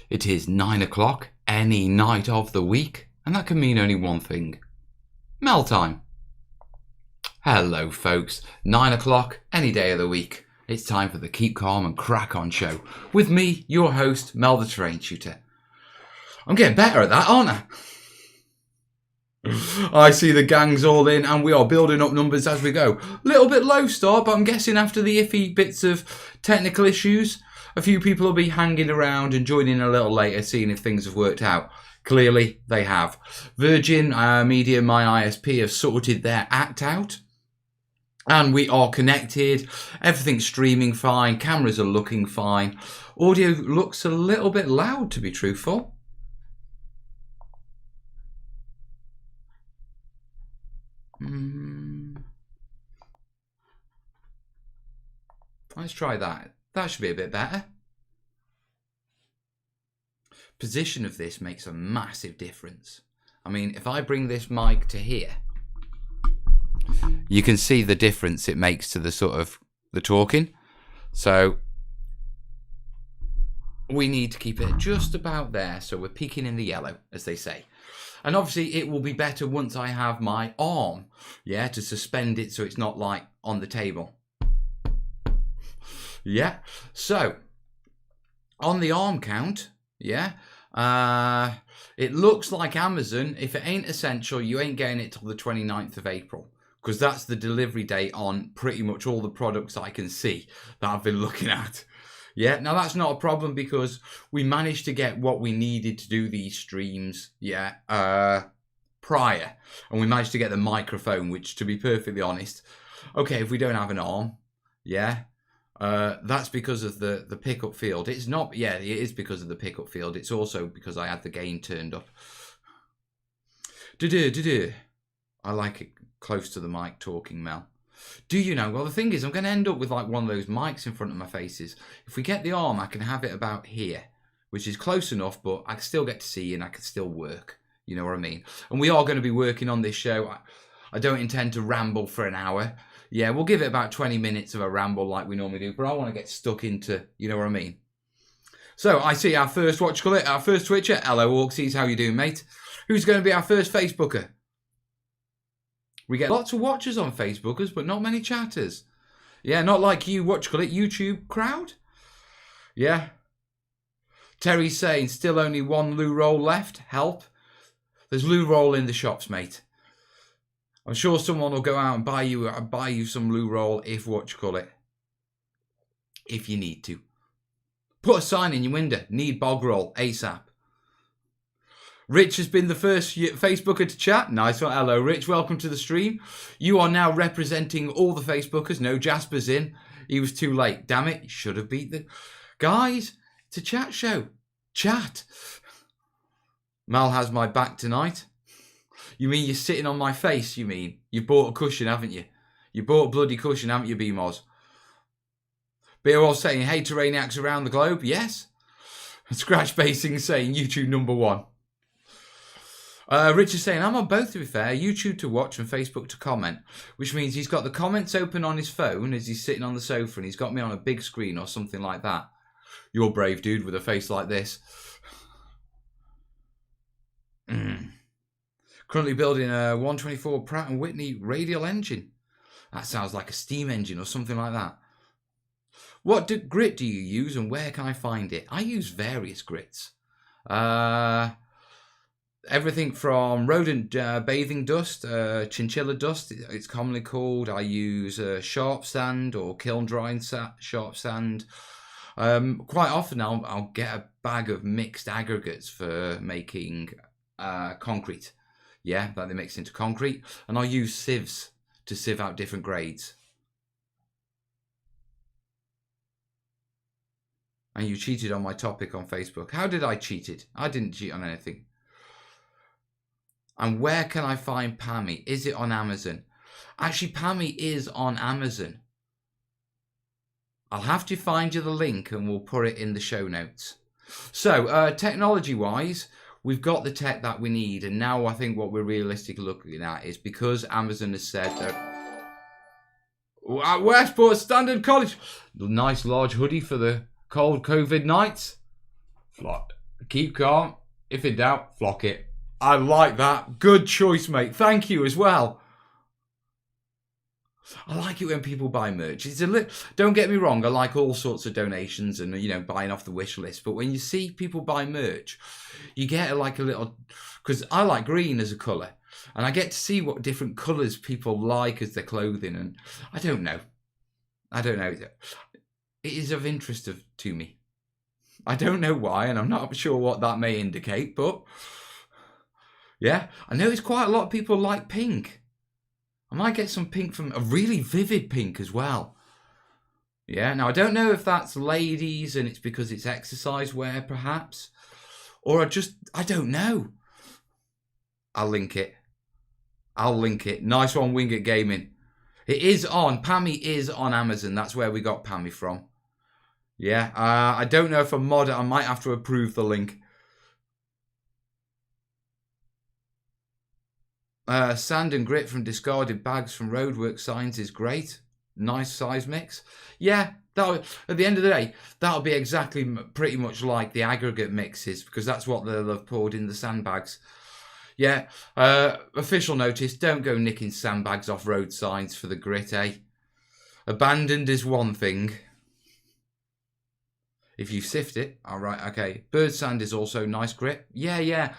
It is 9 o'clock any night of the week, and that can mean only one thing. Mel time. Hello folks, 9 o'clock any day of the week. It's time for the Keep Calm and Crack On show. With me, your host, Mel the Terrain Tutor. I'm getting better at that, aren't I? I see the gang's all in and we are building up numbers as we go. Little bit low start, but I'm guessing after the iffy bits of technical issues, a few people will be hanging around and joining a little later, seeing if things have worked out. Clearly, they have. Virgin Media, my ISP, have sorted their act out. And we are connected. Everything's streaming fine. Cameras are looking fine. Audio looks a little bit loud, to be truthful. Let's try that. That should be a bit better. Position of this makes a massive difference. I mean, if I bring this mic to here, you can see the difference it makes to the sort of the talking. So we need to keep it just about there, so we're peaking in the yellow, as they say. And obviously it will be better once I have my arm, yeah, to suspend it so it's not like on the table. Yeah, so on the arm count, yeah, it looks like Amazon, if it ain't essential, you ain't getting it till the 29th of April. Because that's the delivery date on pretty much all the products I can see that I've been looking at. Yeah, now that's not a problem because we managed to get what we needed to do these streams, yeah, prior. And we managed to get the microphone, which, to be perfectly honest, okay, if we don't have an arm, yeah, that's because of the pickup field. It's not, yeah, it is because of the pickup field. It's also because I had the gain turned up. I like it close to the mic talking, Mel. Do you know? Well, the thing is, I'm going to end up with like one of those mics in front of my faces. If we get the arm, I can have it about here, which is close enough, but I can still get to see you and I can still work. You know what I mean? And we are going to be working on this show. I don't intend to ramble for an hour. Yeah, we'll give it about 20 minutes of a ramble like we normally do, but I want to get stuck into, you know what I mean? So I see our first, what you call it, our first Twitcher. Hello, Orksies, how you doing, mate? Who's going to be our first Facebooker? We get lots of watchers on Facebookers, but not many chatters. Yeah, not like you, what you call it, YouTube crowd? Yeah. Terry's saying, still only one loo roll left. Help. There's loo roll in the shops, mate. I'm sure someone will go out and buy you some loo roll if, what you call it, if you need to. Put a sign in your window. Need bog roll ASAP. Rich has been the first Facebooker to chat. Nice one. Hello, Rich. Welcome to the stream. You are now representing all the Facebookers. No, Jasper's in. He was too late. Damn it. He should have beat the... Guys, it's a chat show. Chat. Mal has my back tonight. You mean you're sitting on my face, you mean? You bought a cushion, haven't you? You bought a bloody cushion, haven't you, BMOS? Beerwell saying, hey, Terrainiacs around the globe. Yes. Scratch Basing saying, YouTube #1. Richard's saying, I'm on both, to be fair. YouTube to watch and Facebook to comment. Which means he's got the comments open on his phone as he's sitting on the sofa and he's got me on a big screen or something like that. You're brave, dude, with a face like this. Currently building a 124 Pratt & Whitney radial engine. That sounds like a steam engine or something like that. What grit do you use and where can I find it? I use various grits. Everything from rodent bathing dust, chinchilla dust, it's commonly called. I use sharp sand or kiln drying sharp sand. Quite often I'll get a bag of mixed aggregates for making concrete. Yeah, that they mix into concrete. And I'll use sieves to sieve out different grades. And you cheated on my topic on Facebook. How did I cheat it? I didn't cheat on anything. And where can I find Pammy? Is it on Amazon? Actually, Pammy is on Amazon. I'll have to find you the link and we'll put it in the show notes. So, technology-wise, we've got the tech that we need. And now I think what we're realistically looking at is because Amazon has said that... At Westport Standard College. Nice large hoodie for the cold COVID nights. Keep calm. If in doubt, flock it. I like that. Good choice, mate. Thank you as well. I like it when people buy merch. Don't get me wrong. I like all sorts of donations and buying off the wish list. But when you see people buy merch, you get like a little, because I like green as a colour, and I get to see what different colours people like as their clothing. And I don't know. It is of interest to me. I don't know why, and I'm not sure what that may indicate, but yeah, I notice quite a lot of people like pink. I might get some pink from a really vivid pink as well. Yeah, now I don't know if that's ladies and it's because it's exercise wear perhaps, or I don't know. I'll link it. Nice one, Wingate Gaming. It is on, Pammy is on Amazon. That's where we got Pammy from. Yeah, I don't know if I mod it. I might have to approve the link. Sand and grit from discarded bags from roadwork signs is great. Nice size mix. Yeah, at the end of the day, that'll be exactly pretty much like the aggregate mixes, because that's what they'll have poured in the sandbags. Yeah, official notice, don't go nicking sandbags off road signs for the grit, eh? Abandoned is one thing. If you sift it, all right, okay. Bird sand is also nice grit. Yeah.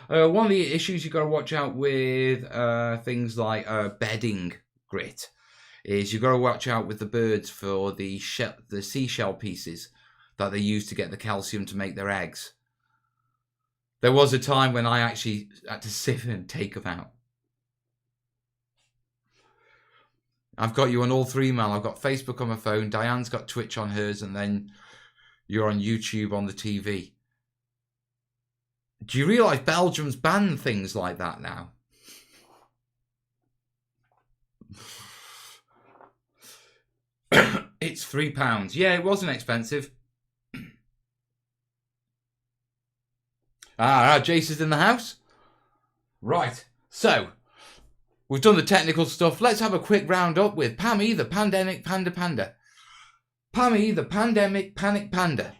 One of the issues you've got to watch out with things like bedding grit is you've got to watch out with the birds for the seashell pieces that they use to get the calcium to make their eggs. There was a time when I actually had to sift and take them out. I've got you on all three, Mal. I've got Facebook on my phone. Diane's got Twitch on hers, and then you're on YouTube on the TV. Do you realise Belgium's banned things like that now? It's £3. Yeah, it wasn't expensive. Jace is in the house. Right, so we've done the technical stuff. Let's have a quick round up with Pammy, the pandemic panda. Pammy, the pandemic panic panda.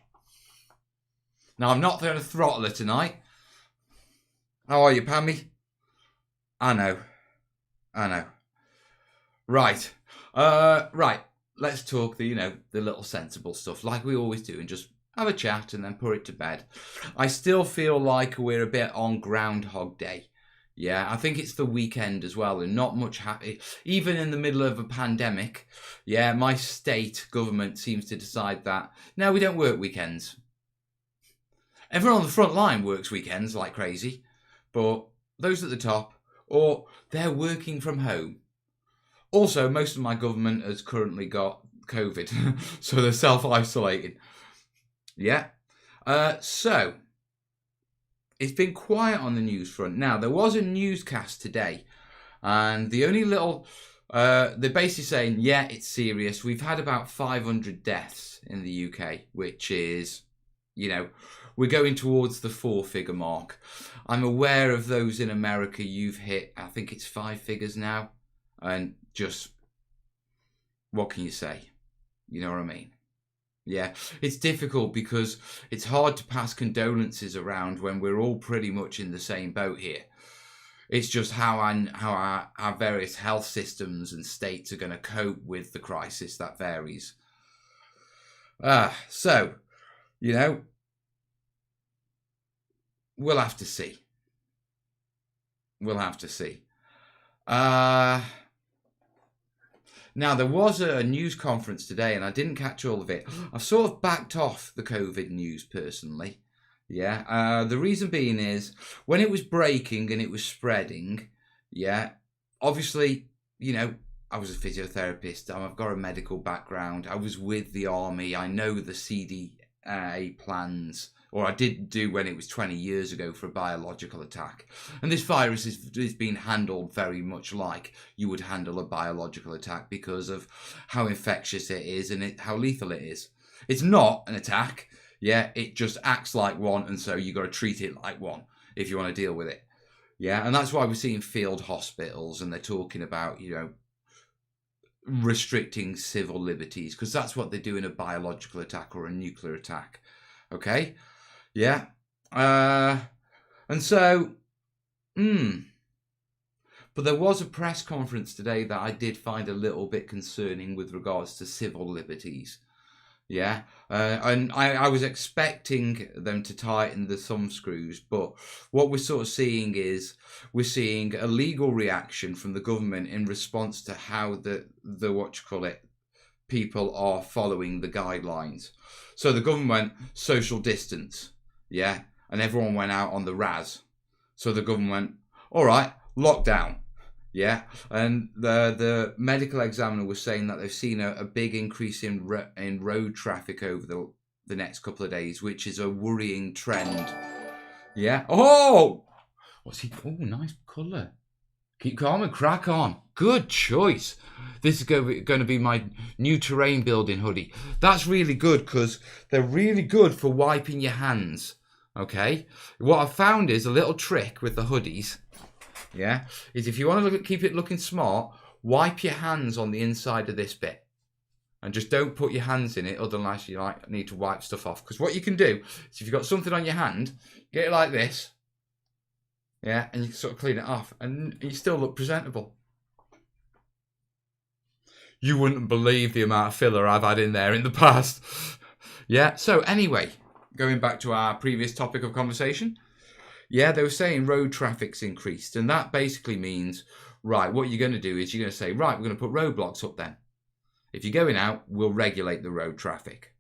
Now, I'm not going to throttle her tonight. How are you, Pammy? I know. Right. Let's talk the little sensible stuff like we always do and just have a chat and then put it to bed. I still feel like we're a bit on Groundhog Day. Yeah, I think it's the weekend as well and not much happy. Even in the middle of a pandemic, yeah, my state government seems to decide that, no, we don't work weekends. Everyone on the front line works weekends like crazy, but those at the top, or they're working from home. Also, most of my government has currently got COVID, so they're self-isolating. Yeah. So, it's been quiet on the news front. Now, there was a newscast today, and the only little... they're basically saying, yeah, it's serious. We've had about 500 deaths in the UK, which is, we're going towards the 4-figure mark. I'm aware of those in America you've hit, I think it's 5 figures now. And just, what can you say? You know what I mean? Yeah, it's difficult because it's hard to pass condolences around when we're all pretty much in the same boat here. It's just how our various health systems and states are going to cope with the crisis that varies. So, we'll have to see. Now, there was a news conference today, and I didn't catch all of it. I've sort of backed off the COVID news, personally. Yeah, the reason being is, when it was breaking and it was spreading, yeah, obviously, I was a physiotherapist. I've got a medical background. I was with the army. I know the CDA plans, or I did do when it was 20 years ago for a biological attack. And this virus is being handled very much like you would handle a biological attack because of how infectious it is and how lethal it is. It's not an attack. Yeah, it just acts like one, and so you got to treat it like one if you want to deal with it. Yeah, and that's why we're seeing field hospitals and they're talking about, restricting civil liberties, because that's what they do in a biological attack or a nuclear attack. Okay? Yeah. And so, but there was a press conference today that I did find a little bit concerning with regards to civil liberties. Yeah, and I was expecting them to tighten the thumb screws, but what we're sort of seeing is we're seeing a legal reaction from the government in response to how the people are following the guidelines. So the government went social distance, yeah, and everyone went out on the RAS. So the government went, all right, lockdown. Yeah, and the medical examiner was saying that they've seen a big increase in road traffic over the next couple of days, which is a worrying trend. Yeah. Oh, what's he? Oh, nice colour. Keep calm and crack on. Good choice. This is going to be my new terrain building hoodie. That's really good because they're really good for wiping your hands. Okay. What I've found is a little trick with the hoodies. Yeah, is if you want to keep it looking smart, wipe your hands on the inside of this bit. And just don't put your hands in it, otherwise you need to wipe stuff off. Because what you can do is if you've got something on your hand, get it like this. Yeah, and you can sort of clean it off. And you still look presentable. You wouldn't believe the amount of filler I've had in there in the past. Yeah, so anyway, going back to our previous topic of conversation. Yeah, they were saying road traffic's increased, and that basically means, right, what you're going to do is you're going to say, right, we're going to put roadblocks up then. If you're going out, we'll regulate the road traffic.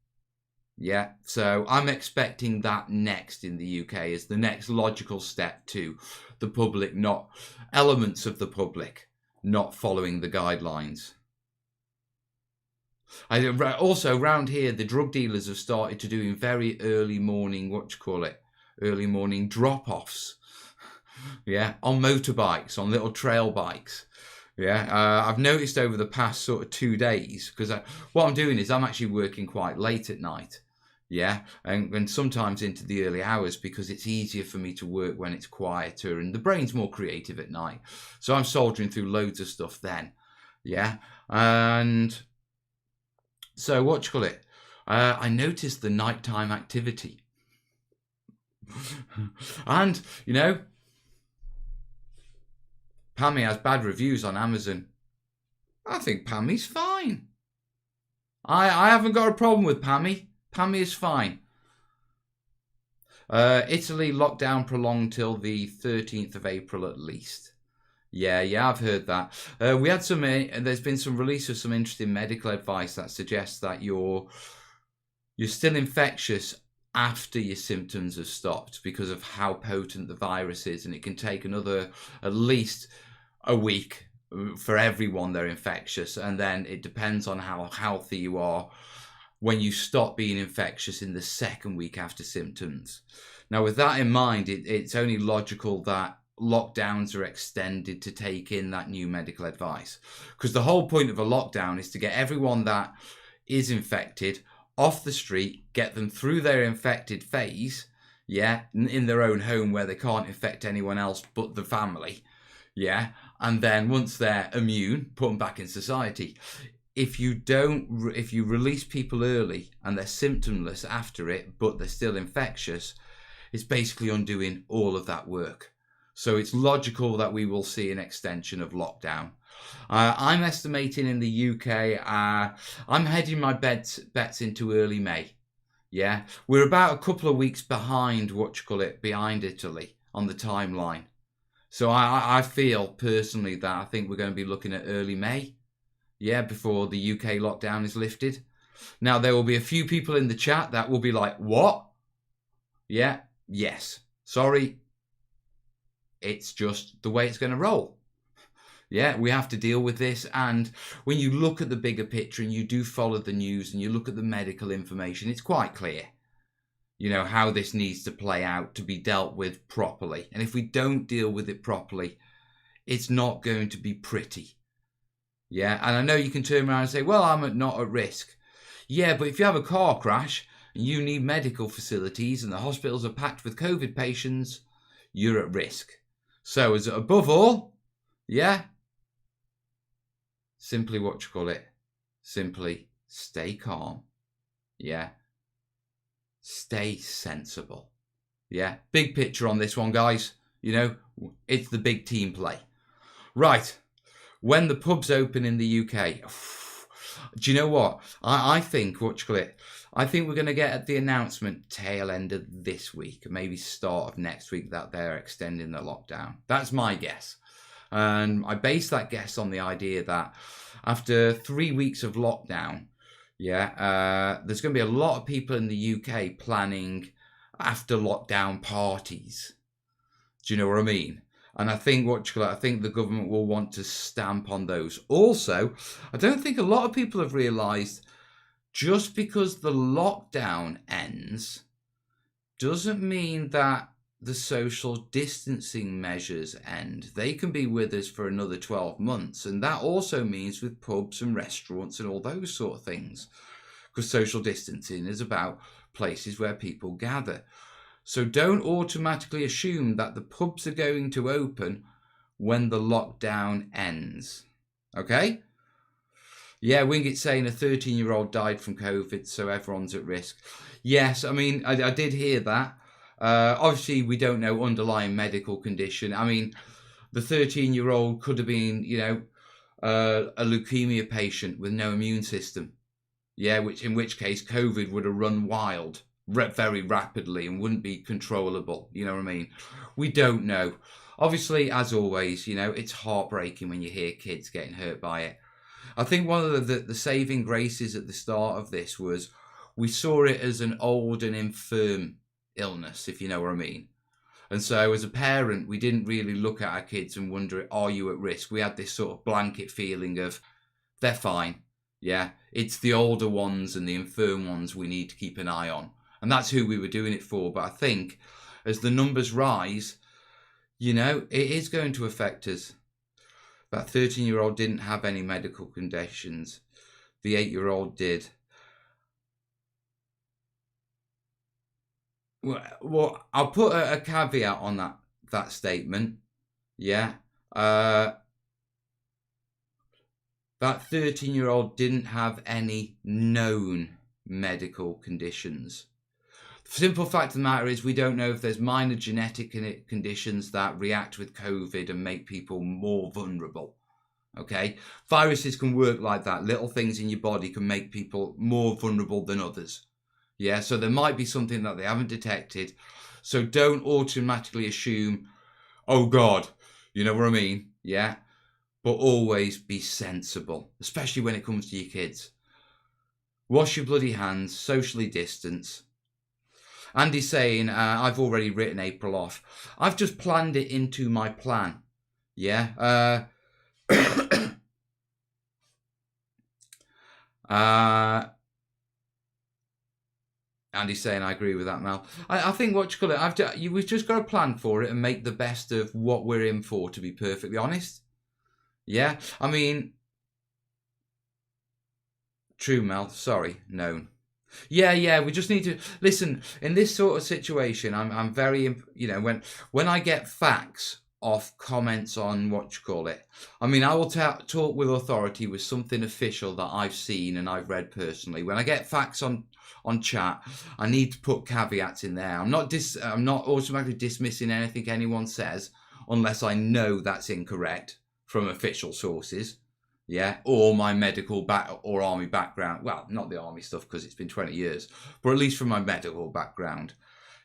Yeah, so I'm expecting that next in the UK as the next logical step to the public, not elements of the public, not following the guidelines. Also, around here, the drug dealers have started to do very early morning, early morning drop-offs, yeah, on motorbikes, on little trail bikes. Yeah, I've noticed over the past sort of 2 days, because what I'm doing is I'm actually working quite late at night, yeah, and sometimes into the early hours because it's easier for me to work when it's quieter and the brain's more creative at night. So I'm soldering through loads of stuff then, yeah, and so I noticed the nighttime activity. And, Pammy has bad reviews on Amazon. I think Pammy's fine. I haven't got a problem with Pammy. Pammy is fine. Italy lockdown prolonged till the 13th of April at least. Yeah, I've heard that. We had there's been some release of some interesting medical advice that suggests that you're still infectious after your symptoms have stopped because of how potent the virus is, and it can take at least a week for everyone they're infectious, and then it depends on how healthy you are when you stop being infectious in the second week after symptoms. Now, with that in mind, it's only logical that lockdowns are extended to take in that new medical advice, because the whole point of a lockdown is to get everyone that is infected off the street, get them through their infected phase, yeah, in their own home where they can't infect anyone else but the family, yeah, and then once they're immune, put them back in society. If you release people early and they're symptomless after it, but they're still infectious, it's basically undoing all of that work. So it's logical that we will see an extension of lockdown. I'm estimating in the UK, I'm hedging my bets into early May. Yeah, we're about a couple of weeks behind behind Italy on the timeline. So I feel personally that I think we're going to be looking at early May. Yeah, before the UK lockdown is lifted. Now, there will be a few people in the chat that will be like, what? Yeah, yes. Sorry. It's just the way it's going to roll. Yeah, we have to deal with this. And when you look at the bigger picture and you do follow the news and you look at the medical information, it's quite clear, how this needs to play out to be dealt with properly. And if we don't deal with it properly, it's not going to be pretty. Yeah, and I know you can turn around and say, well, I'm not at risk. Yeah, but if you have a car crash and you need medical facilities and the hospitals are packed with COVID patients, you're at risk. So as above all, yeah, simply simply stay calm. Yeah. Stay sensible. Yeah, big picture on this one, guys. You know, it's the big team play. Right, when the pubs open in the UK, do you know what? I think, I think we're going to get at the announcement tail end of this week, maybe start of next week, that they're extending the lockdown. That's my guess. And I base that guess on the idea that after 3 weeks of lockdown, there's going to be a lot of people in the UK planning after lockdown parties. Do you know what I mean? And I think I think the government will want to stamp on those. Also, I don't think a lot of people have realised just because the lockdown ends doesn't mean that the social distancing measures end. They can be with us for another 12 months. And that also means with pubs and restaurants and all those sort of things. Because social distancing is about places where people gather. So don't automatically assume that the pubs are going to open when the lockdown ends. Okay? Yeah, Wingit's saying a 13-year-old died from COVID, so everyone's at risk. Yes, I mean, I did hear that. Obviously, we don't know underlying medical condition. I mean, the 13-year-old could have been, a leukemia patient with no immune system. Yeah, in which case COVID would have run wild very rapidly and wouldn't be controllable. You know what I mean? We don't know. Obviously, as always, it's heartbreaking when you hear kids getting hurt by it. I think one of the saving graces at the start of this was we saw it as an old and infirm illness, if you know what I mean. And so as a parent, we didn't really look at our kids and wonder, are you at risk? We had this sort of blanket feeling of they're fine. Yeah, it's the older ones and the infirm ones we need to keep an eye on. And that's who we were doing it for. But I think as the numbers rise, it is going to affect us. That 13-year-old didn't have any medical conditions. The 8-year-old did. Well, I'll put a caveat on that statement. Yeah. That 13-year-old didn't have any known medical conditions. The simple fact of the matter is we don't know if there's minor genetic conditions that react with COVID and make people more vulnerable. Okay? Viruses can work like that. Little things in your body can make people more vulnerable than others. Yeah, so there might be something that they haven't detected. So don't automatically assume, oh God, you know what I mean? Yeah? But always be sensible, especially when it comes to your kids. Wash your bloody hands, socially distance. Andy's saying, I've already written April off. I've just planned it into my plan. Yeah. Andy's saying, I agree with that, Mel. I think we've just got to plan for it and make the best of what we're in for, to be perfectly honest. Yeah. I mean, true, Mel. Sorry. Known. Yeah, we just need to listen in this sort of situation. I'm very, when I get facts off comments on I mean, I will talk with authority with something official that I've seen and I've read personally. When I get facts on chat, I need to put caveats in there. I'm not automatically dismissing anything anyone says unless I know that's incorrect from official sources. Yeah, or my medical or army background. Well, not the army stuff because it's been 20 years, but at least from my medical background.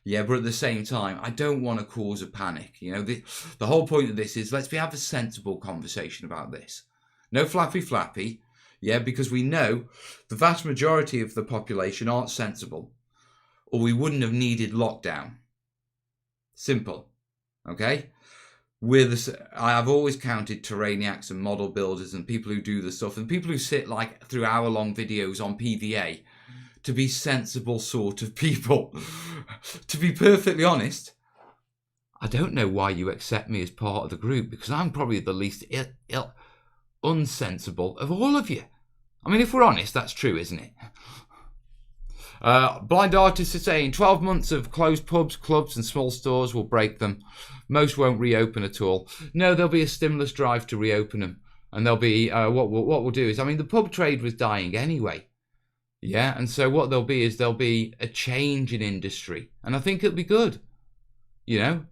Yeah, but at the same time, I don't want to cause a panic. The whole point of this is let's have a sensible conversation about this. No flappy. Yeah, because we know the vast majority of the population aren't sensible, or we wouldn't have needed lockdown. Simple. Okay? I've always counted Terrainiacs and model builders and people who do the stuff and people who sit through hour-long videos on PVA to be sensible sort of people. To be perfectly honest, I don't know why you accept me as part of the group because I'm probably the least unsensible of all of you. I mean, if we're honest, that's true, isn't it? Blind artists are saying 12 months of closed pubs, clubs and small stores will break them. Most won't reopen at all. No, there'll be a stimulus drive to reopen them. And there'll be, what we'll do is, I mean, the pub trade was dying anyway. Yeah, and so what there'll be a change in industry. And I think it'll be good. You know,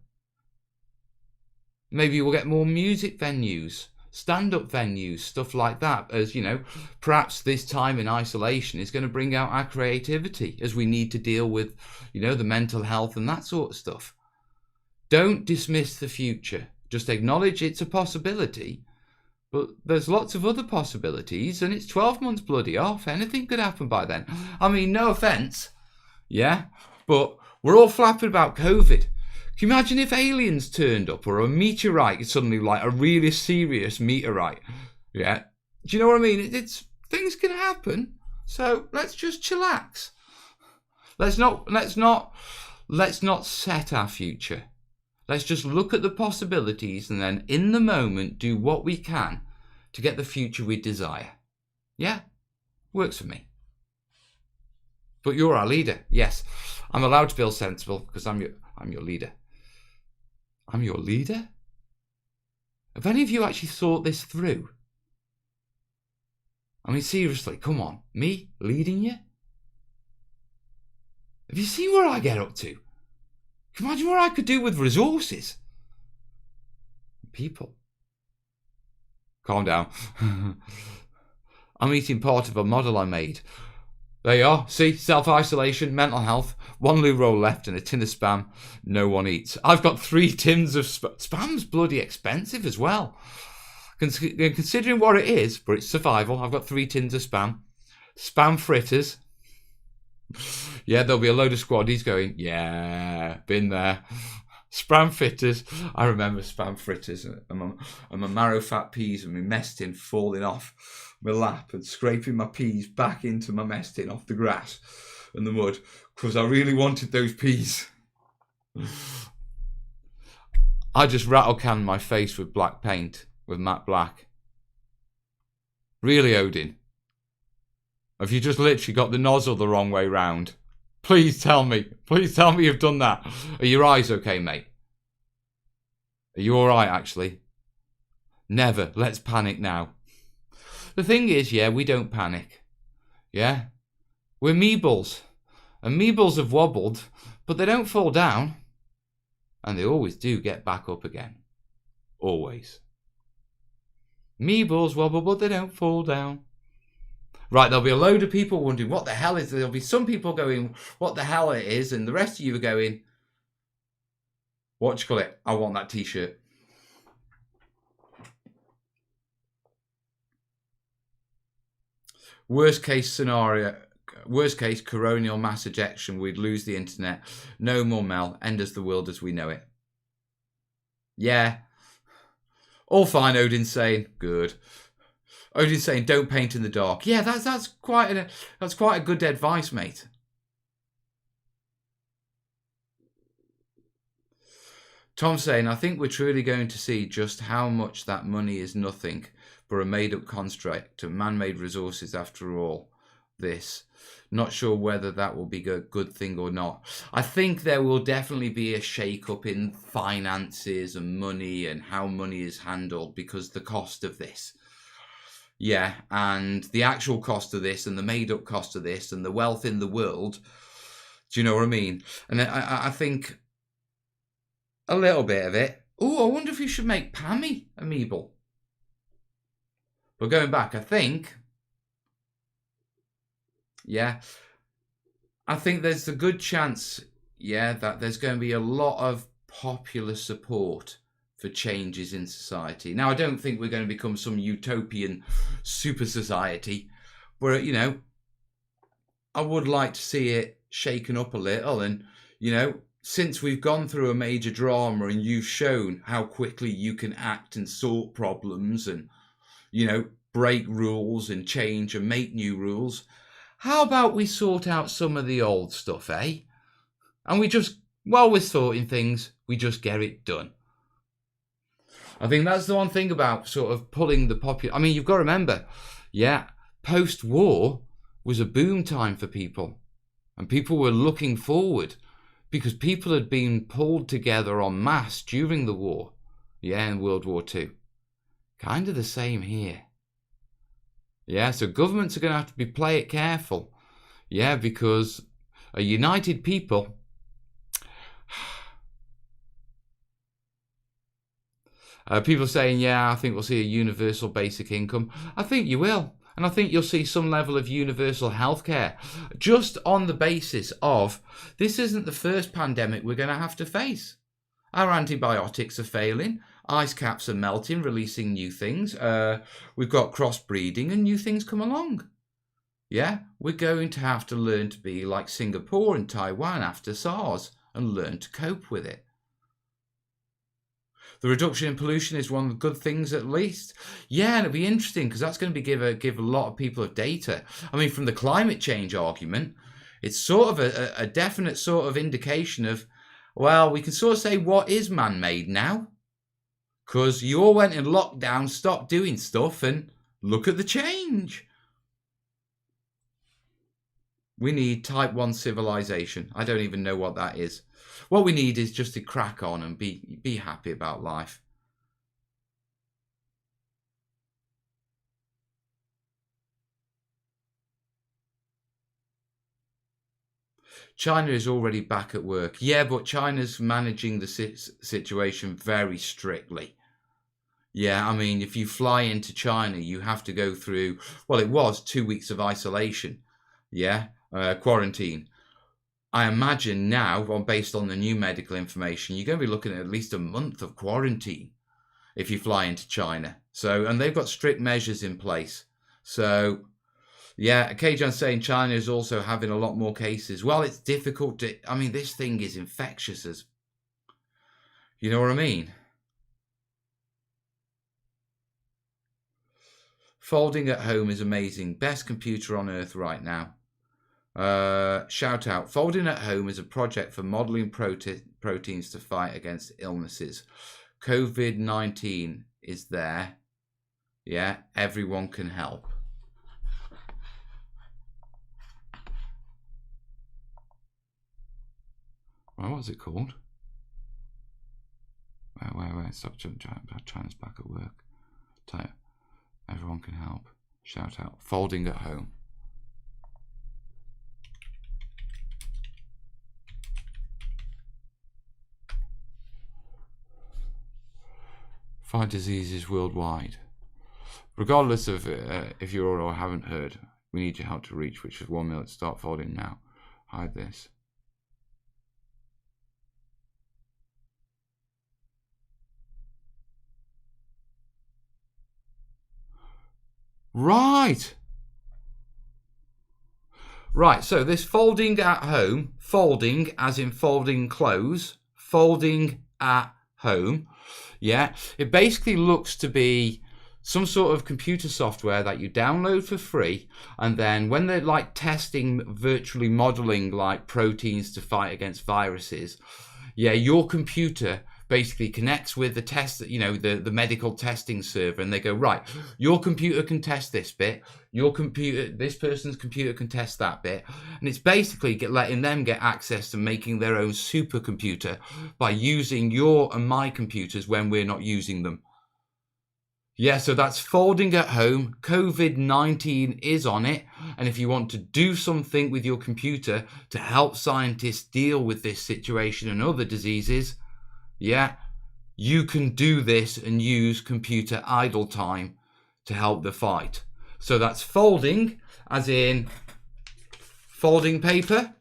maybe we'll get more music venues, stand-up venues, stuff like that, as, you know, perhaps this time in isolation is going to bring out our creativity as we need to deal with, you know, the mental health and that sort of stuff. Don't dismiss the future. Just acknowledge it's a possibility, but there's lots of other possibilities, and it's 12 months bloody off. Anything could happen by then. I mean, no offence, yeah, but we're all flapping about COVID. Can you imagine if aliens turned up, or a meteorite suddenly, like a really serious meteorite? Yeah, do you know what I mean? It's things can happen, so let's just chillax. Let's not set our future. Let's just look at the possibilities and then in the moment do what we can to get the future we desire. Yeah, works for me. But you're our leader. Yes, I'm allowed to feel sensible because I'm your leader. I'm your leader? Have any of you actually thought this through? I mean, seriously, come on. Me leading you? Have you seen where I get up to? Can you imagine what I could do with resources? People. Calm down. I'm eating part of a model I made. There you are. See, self-isolation, mental health, one loo roll left and a tin of Spam no one eats. I've got 3 tins of Spam's bloody expensive as well. Considering what it is, but it's survival, I've got 3 tins of Spam. Spam fritters. Yeah, there'll be a load of squaddies going, yeah, been there. Spam fritters. I remember spam fritters and my marrow fat peas and my mess tin falling off my lap and scraping my peas back into my mess tin off the grass and the mud because I really wanted those peas. I just rattle canned my face with black paint, with matte black. Really, Odin? Have you just literally got the nozzle the wrong way round? Please tell me. Please tell me you've done that. Are your eyes okay, mate? Are you alright, actually? Never. Let's panic now. The thing is, yeah, we don't panic. Yeah? We're meebles. And meebles have wobbled, but they don't fall down. And they always do get back up again. Always. Meebles wobble, but they don't fall down. Right, there'll be a load of people wondering what the hell is. There'll be some people going, what the hell it is, and the rest of you are going, what do you call it? I want that t-shirt. Worst case scenario, worst case coronal mass ejection, we'd lose the internet. No more Mel, end as the world as we know it. Yeah. All fine, Odin's saying. Good. Odin's saying, don't paint in the dark. Yeah, that's quite a good advice, mate. Tom's saying, I think we're truly going to see just how much that money is nothing but a made-up construct of man-made resources after all this. Not sure whether that will be a good thing or not. I think there will definitely be a shake-up in finances and money and how money is handled because the cost of this. Yeah, and the actual cost of this and the made-up cost of this and the wealth in the world. Do you know what I mean? And I think a little bit of it. Oh, I wonder if you should make Pammy a meeble. But going back, I think, yeah, I think there's a good chance, yeah, that there's going to be a lot of popular support for changes in society. Now, I don't think we're going to become some utopian super society, but, you know, I would like to see it shaken up a little. And, you know, since we've gone through a major drama and you've shown how quickly you can act and sort problems and, you know, break rules and change and make new rules, how about we sort out some of the old stuff, eh? And we just, while we're sorting things, we just get it done. I think that's the one thing about sort of pulling the popular... I mean, you've got to remember, yeah, post-war was a boom time for people. And people were looking forward because people had been pulled together en masse during the war. Yeah, in World War II. Kind of the same here. Yeah, so governments are going to have to play it careful. Yeah, because a united people... People saying, yeah, I think we'll see a universal basic income. I think you will. And I think you'll see some level of universal healthcare, just on the basis of this isn't the first pandemic we're going to have to face. Our antibiotics are failing. Ice caps are melting, releasing new things. We've got crossbreeding and new things come along. Yeah, we're going to have to learn to be like Singapore and Taiwan after SARS and learn to cope with it. The reduction in pollution is one of the good things, at least. Yeah, and it'll be interesting because that's going to be give a lot of people of data. I mean, from the climate change argument, it's sort of a definite sort of indication of, well, we can sort of say what is man-made now. Because you all went in lockdown, stopped doing stuff, and look at the change. We need type 1 civilization. I don't even know what that is. What we need is just to crack on and be happy about life. China is already back at work. Yeah, but China's managing the situation very strictly. Yeah, I mean, if you fly into China, you have to go through, well, it was 2 weeks of isolation. Yeah, quarantine. I imagine now, based on the new medical information, you're going to be looking at least a month of quarantine if you fly into China. So, and they've got strict measures in place. So, yeah, Keijan's saying China is also having a lot more cases. Well, it's difficult to, I mean, this thing is infectious as, you know what I mean? Folding at home is amazing. Best computer on earth right now. Shout out. Folding at home is a project for modeling proteins to fight against illnesses. COVID-19 is there. Yeah, everyone can help. Well, what's it called? Where? Stop China's back at work. Type. Everyone can help. Shout out. Folding at home. Fight diseases worldwide. Regardless of if you're or haven't heard, we need your help to reach, which is 1 minute. Start folding now. Hide this. Right. Right, so this folding at home, folding as in folding clothes, folding at home, yeah, it basically looks to be some sort of computer software that you download for free, and then when they're like testing, virtually modeling like proteins to fight against viruses, yeah, your computer basically connects with the test, you know, the medical testing server, and they go, right, your computer can test this bit, this person's computer can test that bit, and it's basically letting them get access to making their own supercomputer by using your and my computers when we're not using them. Yeah, so that's folding at home. COVID-19 is on it. And if you want to do something with your computer to help scientists deal with this situation and other diseases, yeah, you can do this and use computer idle time to help the fight. So that's folding, as in folding paper,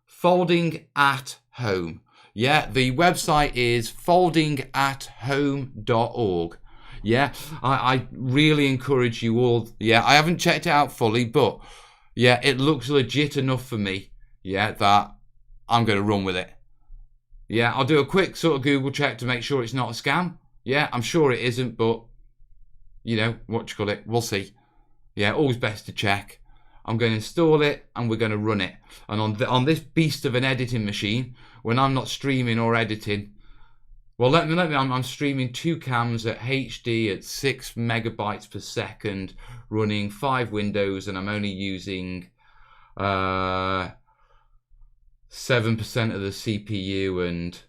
folding at home. Yeah, the website is foldingathome.org. Yeah, I really encourage you all. Yeah, I haven't checked it out fully, but yeah, it looks legit enough for me. Yeah, that I'm going to run with it. Yeah, I'll do a quick sort of Google check to make sure it's not a scam. Yeah, I'm sure it isn't, but you know, what you call it, we'll see. Yeah, always best to check. I'm going to install it and we're going to run it. And on this beast of an editing machine, when I'm not streaming or editing, well, I'm streaming 2 cams at HD at 6 megabytes per second, running 5 windows, and I'm only using 7% of the CPU and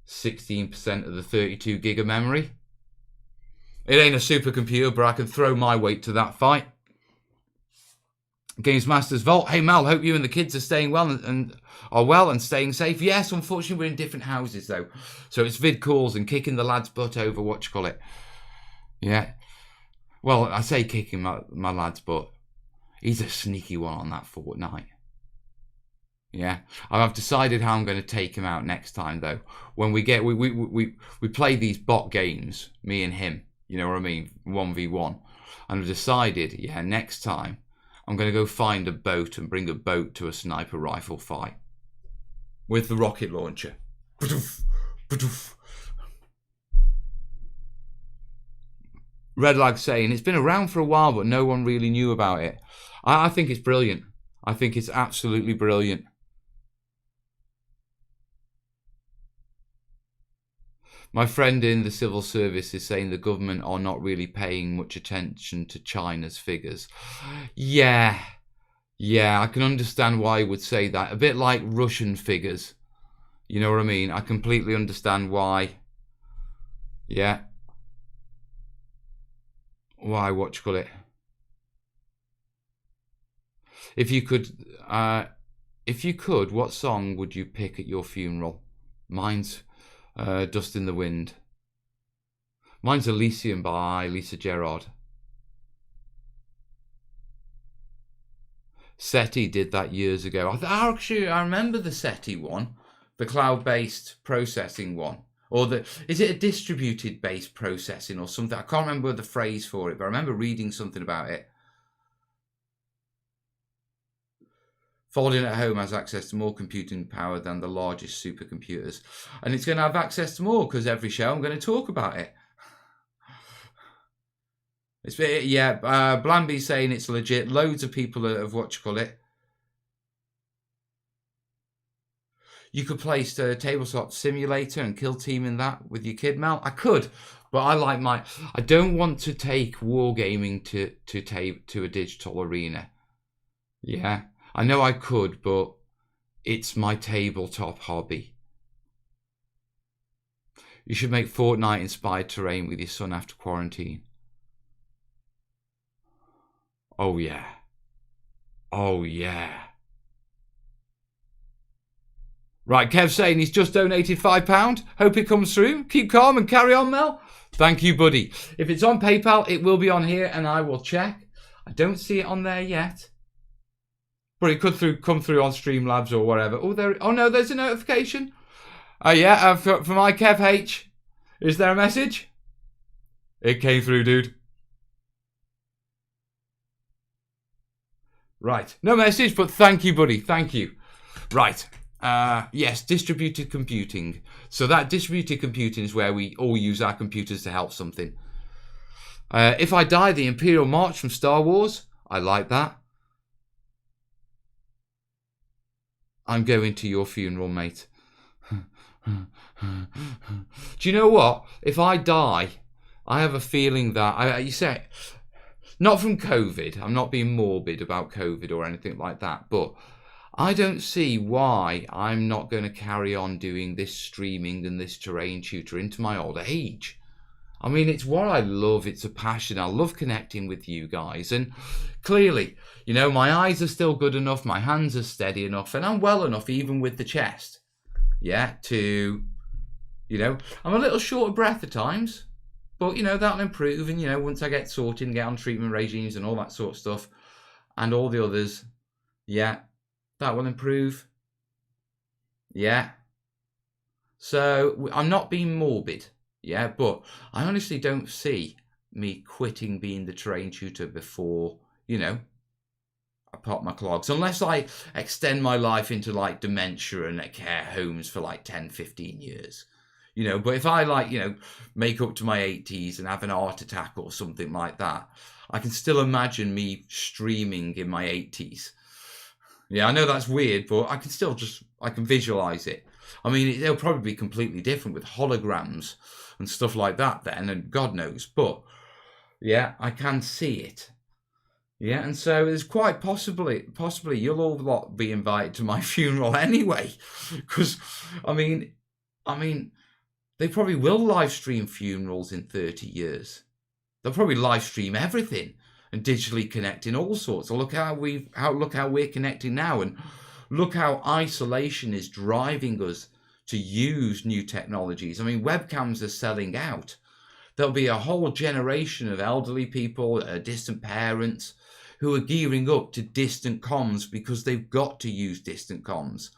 16% of the 32 gig of memory. It ain't a supercomputer, but I can throw my weight to that fight. Games Masters Vault. Hey Mel, hope you and the kids are staying well and are well and staying safe. Yes, unfortunately we're in different houses though. So it's vid calls and kicking the lad's butt over Yeah. Well, I say kicking my lad's butt. He's a sneaky one on that Fortnite. Yeah. I've decided how I'm going to take him out next time though. When we play these bot games, me and him, you know what I mean? 1v1. And I've decided, yeah, next time I'm going to go find a boat and bring a boat to a sniper rifle fight. With the rocket launcher. Red Lag saying, it's been around for a while, but no one really knew about it. I think it's brilliant. I think it's absolutely brilliant. My friend in the civil service is saying the government are not really paying much attention to China's figures. Yeah, I can understand why you would say that. A bit like Russian figures. You know what I mean? I completely understand why. Yeah. Why, If you could, what song would you pick at your funeral? Mine's Dust in the Wind. Mine's Elysium by Lisa Gerrard. SETI did that years ago. Actually, I remember the SETI one, the cloud-based processing one. Or is it a distributed based processing or something? I can't remember the phrase for it, but I remember reading something about it. Folding at Home has access to more computing power than the largest supercomputers. And it's going to have access to more because every show I'm going to talk about it. Blamby's saying it's legit. Loads of people have You could place a tabletop simulator and kill team in that with your kid, Mel. I could, but I don't want to take wargaming to a digital arena. Yeah, I know I could, but it's my tabletop hobby. You should make Fortnite inspired terrain with your son after quarantine. Oh yeah. Right, Kev saying he's just donated £5. Hope it comes through. Keep calm and carry on, Mel. Thank you, buddy. If it's on PayPal, it will be on here and I will check. I don't see it on there yet. But it could come through on Streamlabs or whatever. Oh no, there's a notification. For my Kev H. Is there a message? It came through, dude. Right. No message, but thank you, buddy. Thank you. Right. Yes, distributed computing. So that distributed computing is where we all use our computers to help something. If I die, the Imperial March from Star Wars. I like that. I'm going to your funeral, mate. Do you know what? If I die, I have a feeling that you say, not from COVID. I'm not being morbid about COVID or anything like that, but I don't see why I'm not going to carry on doing this streaming and this terrain tutor into my old age. I mean, it's what I love. It's a passion. I love connecting with you guys. And clearly, you know, my eyes are still good enough. My hands are steady enough. And I'm well enough, even with the chest. Yeah, to, you know, I'm a little short of breath at times. But, you know, that'll improve. And, you know, once I get sorted and get on treatment regimes and all that sort of stuff. And all the others. Yeah, that will improve. Yeah. So, I'm not being morbid. Yeah, but I honestly don't see me quitting being the terrain tutor before, you know, I pop my clogs. Unless I extend my life into like dementia and care homes for like 10, 15 years. You know, but if I like, you know, make up to my 80s and have an heart attack or something like that, I can still imagine me streaming in my 80s. Yeah, I know that's weird, but I can still I can visualize it. I mean, it'll probably be completely different with holograms and stuff like that then, and God knows. But, yeah, I can see it. Yeah, and so there's quite possibly you'll all lot be invited to my funeral anyway. Because, I mean, they probably will live stream funerals in 30 years. They'll probably live stream everything and digitally connecting all sorts. Look how we're connecting now, and look how isolation is driving us to use new technologies. I mean, webcams are selling out. There'll be a whole generation of elderly people, distant parents, who are gearing up to distant comms because they've got to use distant comms.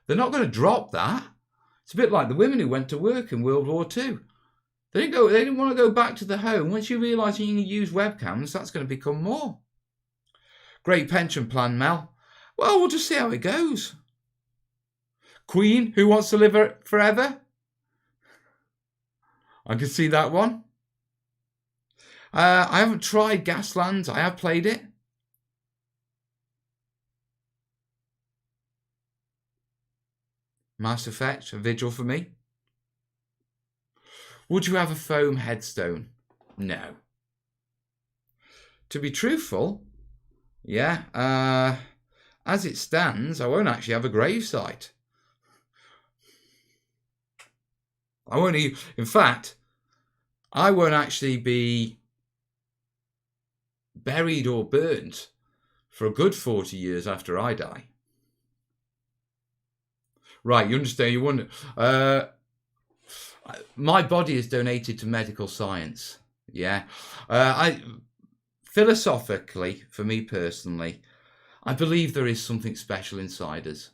They're not going to drop that. It's a bit like the women who went to work in World War II. They didn't want to go back to the home. Once you realise you can use webcams, that's going to become more. Great pension plan, Mel. Well, we'll just see how it goes. Queen, who wants to live forever? I can see that one. I haven't tried Gaslands. I have played it. Mass Effect, a Vigil for me. Would you have a foam headstone? No. To be truthful, yeah, as it stands, I won't actually have a gravesite. In fact, I won't actually be buried or burnt for a good 40 years after I die. Right, you understand, you wonder. My body is donated to medical science. Yeah. Philosophically, for me personally, I believe there is something special inside us.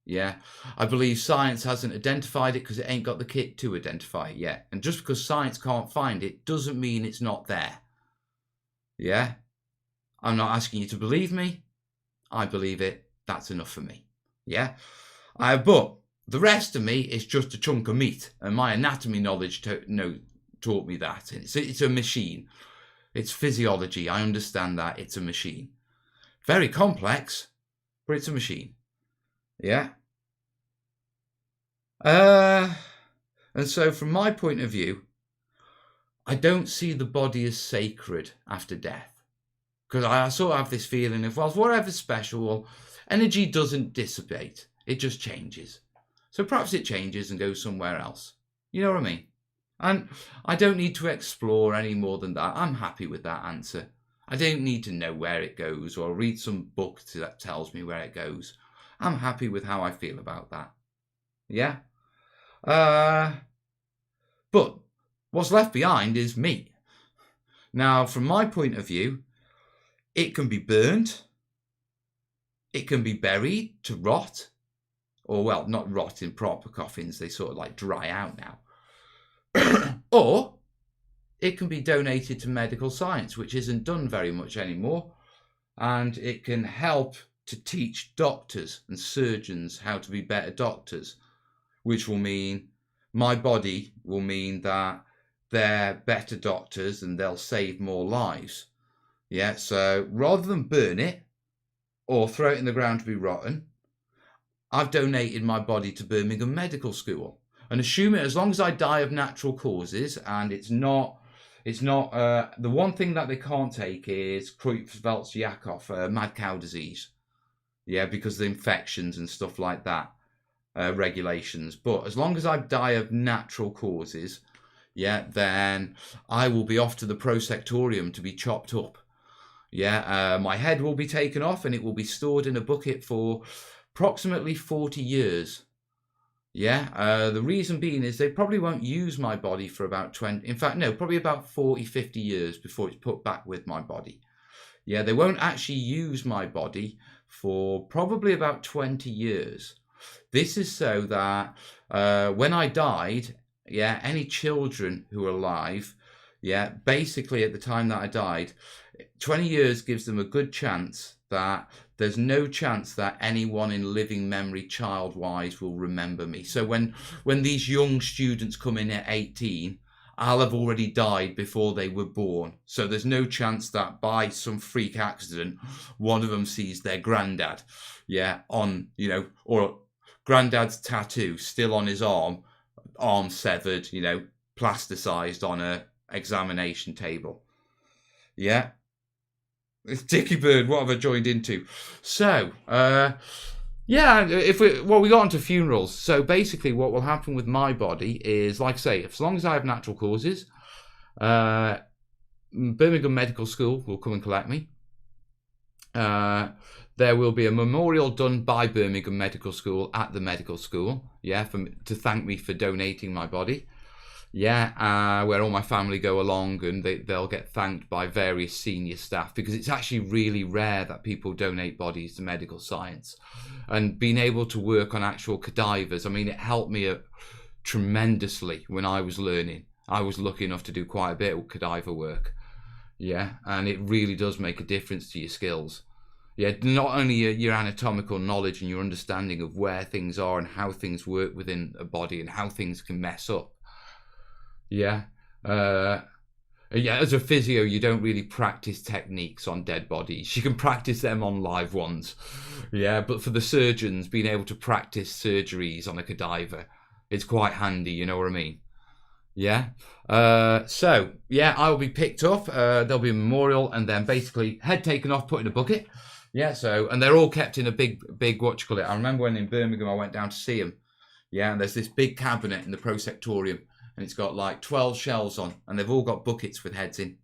Yeah. I believe science hasn't identified it because it ain't got the kit to identify it yet. And just because science can't find it doesn't mean it's not there. Yeah. I'm not asking you to believe me. I believe it. That's enough for me. Yeah. But the rest of me is just a chunk of meat, and my anatomy knowledge taught me that. It's a machine. It's physiology. I understand that. It's a machine. Very complex, but it's a machine. Yeah. And so from my point of view, I don't see the body as sacred after death. Because I sort of have this feeling of, well, whatever's special, well, energy doesn't dissipate. It just changes. So perhaps it changes and goes somewhere else. You know what I mean? And I don't need to explore any more than that. I'm happy with that answer. I don't need to know where it goes or read some book that tells me where it goes. I'm happy with how I feel about that. Yeah? But what's left behind is me. Now, from my point of view, it can be burnt. It can be buried to rot. Or, well, not rot in proper coffins. They sort of like dry out now. Or it can be donated to medical science, which isn't done very much anymore. And it can help to teach doctors and surgeons how to be better doctors, which will mean my body will mean that they're better doctors and they'll save more lives. Yeah, so rather than burn it or throw it in the ground to be rotten, I've donated my body to Birmingham Medical School, and assuming as long as I die of natural causes, and it's not the one thing that they can't take is Creutzfeldt-Jakob, mad cow disease. Yeah, because of the infections and stuff like that, regulations. But as long as I die of natural causes, yeah, then I will be off to the prosectorium to be chopped up. Yeah, my head will be taken off and it will be stored in a bucket for approximately 40 years. Yeah, the reason being is they probably won't use my body for about 20, in fact, no, probably about 40, 50 years before it's put back with my body. Yeah, they won't actually use my body for probably about 20 years. This is so that when I died, yeah, any children who are alive, yeah, basically at the time that I died, 20 years gives them a good chance that there's no chance that anyone in living memory child-wise will remember me. So when these young students come in at 18, I'll have already died before they were born. So there's no chance that by some freak accident, one of them sees their granddad, yeah, on, you know, or granddad's tattoo still on his arm severed, you know, plasticized on a examination table. Yeah. It's Dickie Bird, what have I joined into? So, yeah, we got onto funerals. So basically what will happen with my body is, like I say, as long as I have natural causes, Birmingham Medical School will come and collect me. There will be a memorial done by Birmingham Medical School at the medical school, yeah, to thank me for donating my body. Yeah, where all my family go along and they'll get thanked by various senior staff, because it's actually really rare that people donate bodies to medical science. And being able to work on actual cadavers, I mean, it helped me tremendously when I was learning. I was lucky enough to do quite a bit of cadaver work. Yeah, and it really does make a difference to your skills. Yeah, not only your anatomical knowledge and your understanding of where things are and how things work within a body and how things can mess up. Yeah. Yeah, as a physio, you don't really practice techniques on dead bodies. You can practice them on live ones. Yeah, but for the surgeons, being able to practice surgeries on a cadaver, it's quite handy, you know what I mean? Yeah. So, yeah, I will be picked up. There'll be a memorial and then basically head taken off, put in a bucket. Yeah, so, and they're all kept in a big, what you call it? I remember when in Birmingham, I went down to see them. Yeah, and there's this big cabinet in the prosectorium. And it's got like 12 shelves on, and they've all got buckets with heads in.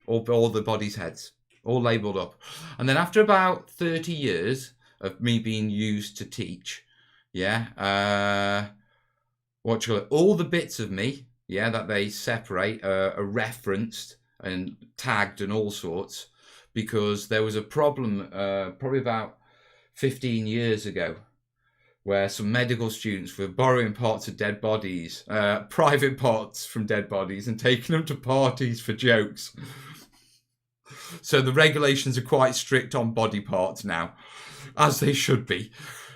All the bodies' heads, all labelled up. And then after about 30 years of me being used to teach, yeah, what you call it, all the bits of me, yeah, that they separate are referenced and tagged and all sorts, because there was a problem probably about 15 years ago, where some medical students were borrowing parts of dead bodies, private parts from dead bodies, and taking them to parties for jokes. So the regulations are quite strict on body parts now, as they should be.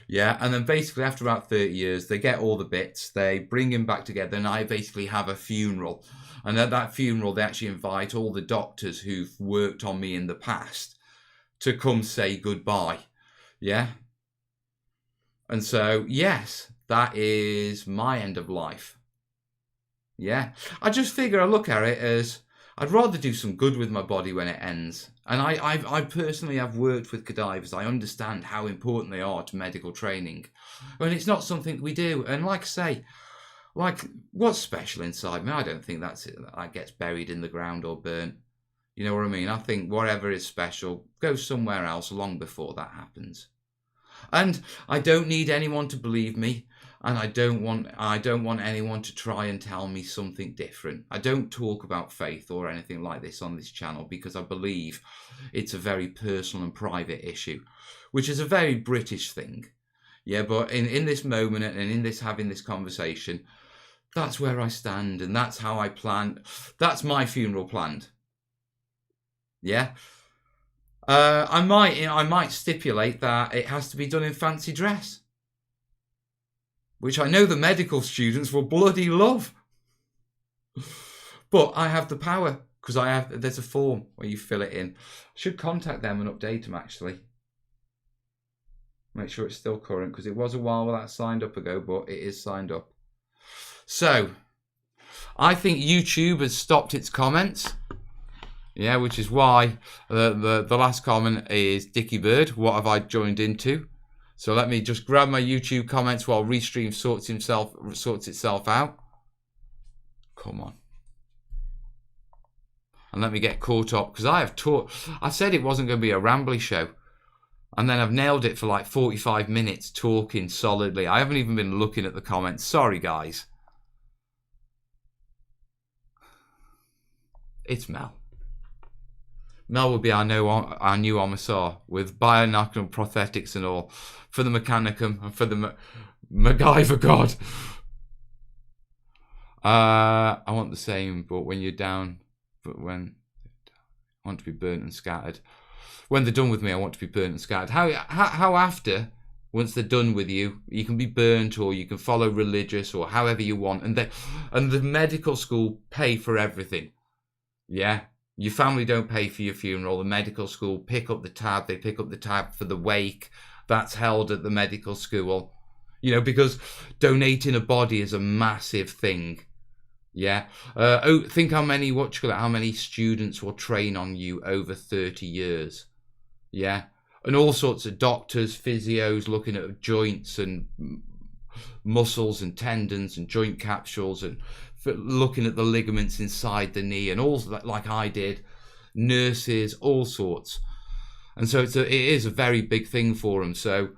Yeah, and then basically after about 30 years, they get all the bits, they bring them back together, and I basically have a funeral. And at that funeral, they actually invite all the doctors who've worked on me in the past to come say goodbye. Yeah. And so, yes, that is my end of life. Yeah. I just figure I look at it as I'd rather do some good with my body when it ends. And I personally have worked with cadavers. I understand how important they are to medical training. And it's not something that we do. And like I say, like, what's special inside me? I don't think that's it. That gets buried in the ground or burnt. You know what I mean? I think whatever is special goes somewhere else long before that happens. And I don't need anyone to believe me, and I don't want anyone to try and tell me something different. I don't talk about faith or anything like this on this channel because I believe it's a very personal and private issue, which is a very British thing. Yeah, but in this moment and in this having this conversation, that's where I stand, and that's how I plan. That's my funeral planned. Yeah. I might stipulate that it has to be done in fancy dress, which I know the medical students will bloody love. But I have the power because there's a form where you fill it in. I should contact them and update them actually. Make sure it's still current because it was a while that signed up ago, but it is signed up. So I think YouTube has stopped its comments. Yeah, which is why the last comment is Dicky Bird. What have I joined into? So let me just grab my YouTube comments while Restream sorts itself out. Come on. And let me get caught up because I said it wasn't going to be a rambly show. And then I've nailed it for like 45 minutes talking solidly. I haven't even been looking at the comments. Sorry, guys. It's Mel. Mel will be our new Omasar with bionicle prosthetics and all for the Mechanicum and for the MacGyver God. I want the same, but when you're down, but when I want to be burnt and scattered. When they're done with me, I want to be burnt and scattered. How after, once they're done with you, you can be burnt or you can follow religious or however you want, and the medical school pay for everything. Yeah. Your family don't pay for your funeral. The medical school pick up the tab. They pick up the tab for the wake. That's held at the medical school. You know, because donating a body is a massive thing. Yeah. Think how many students will train on you over 30 years. Yeah. And all sorts of doctors, physios looking at joints and muscles and tendons and joint capsules, and looking at the ligaments inside the knee, and all that, like I did, nurses, all sorts. And so it is a very big thing for them. So,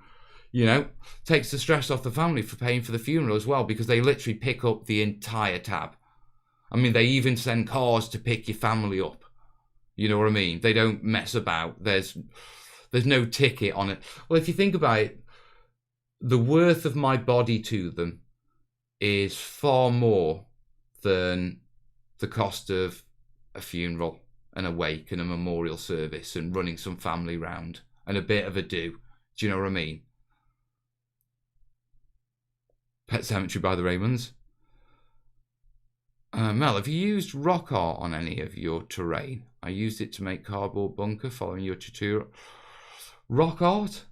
you know, takes the stress off the family for paying for the funeral as well, because they literally pick up the entire tab. I mean, they even send cars to pick your family up. You know what I mean? They don't mess about. There's no ticket on it. Well, if you think about it, the worth of my body to them is far more than the cost of a funeral and a wake and a memorial service and running some family round and a bit of a do. Do you know what I mean? Pet Cemetery by the Raymonds. Mel, have you used rock art on any of your terrain? I used it to make cardboard bunker following your tutorial. Rock art?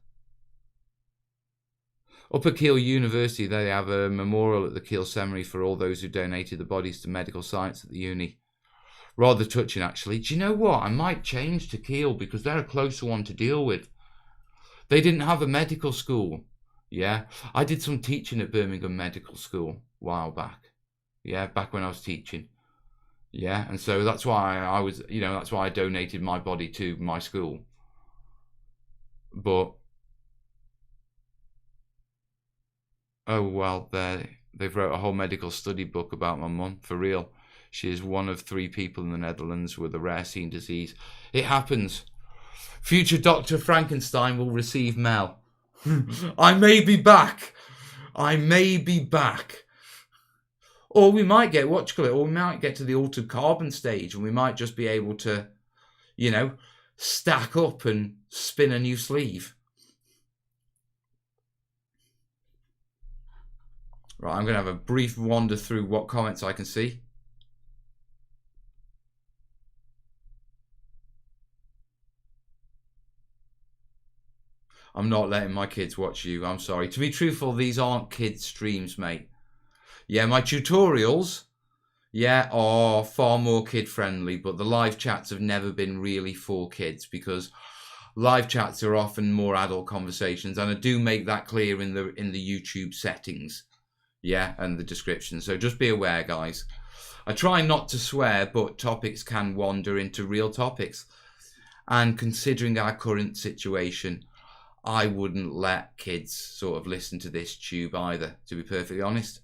Up at Keele University, they have a memorial at the Keele Cemetery for all those who donated the bodies to medical science at the uni. Rather touching, actually. Do you know what? I might change to Keele because they're a closer one to deal with. They didn't have a medical school. Yeah, I did some teaching at Birmingham Medical School a while back. Yeah, back when I was teaching. Yeah, and so that's why I was, you know, that's why I donated my body to my school. But oh well, they've wrote a whole medical study book about my mum, for real. She is one of 3 people in the Netherlands with a rare seen disease. It happens. Future Dr. Frankenstein will receive Mel. I may be back. I may be back. Or we might get, or we might get to the altered carbon stage, and we might just be able to, you know, stack up and spin a new sleeve. Right, I'm going to have a brief wander through what comments I can see. I'm not letting my kids watch you, I'm sorry. To be truthful, these aren't kids' streams, mate. Yeah, my tutorials, yeah, are far more kid-friendly, but the live chats have never been really for kids because live chats are often more adult conversations, and I do make that clear in the YouTube settings, yeah, and the description. So just be aware, guys. I try not to swear, but topics can wander into real topics. And considering our current situation, I wouldn't let kids sort of listen to this tube either, to be perfectly honest.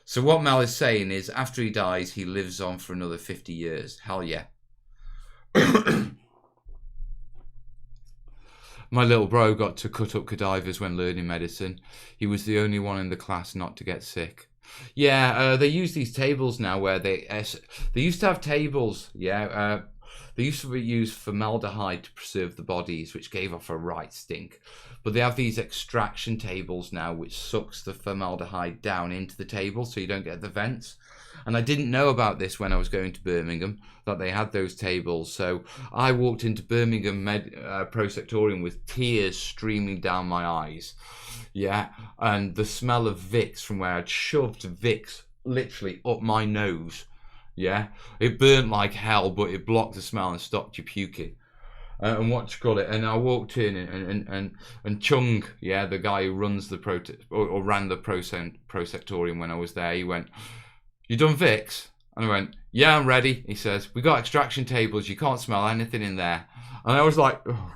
So what Mel is saying is, after he dies, he lives on for another 50 years. Hell yeah. My little bro got to cut up cadavers when learning medicine. He was the only one in the class not to get sick. Yeah, they use these tables now where they used to have tables, yeah. They used to use formaldehyde to preserve the bodies, which gave off a right stink. But they have these extraction tables now, which sucks the formaldehyde down into the table so you don't get the vents. And I didn't know about this when I was going to Birmingham, that they had those tables. So I walked into Birmingham Prosectorium with tears streaming down my eyes. Yeah, and the smell of Vicks from where I'd shoved Vicks literally up my nose. Yeah, it burnt like hell, but it blocked the smell and stopped you puking. And what you call it? And I walked in, and Chung, yeah, the guy who runs the or ran the prosectorium when I was there, he went, "You done Vicks?" And I went, "Yeah, I'm ready." He says, "We got extraction tables. You can't smell anything in there." And I was like, oh.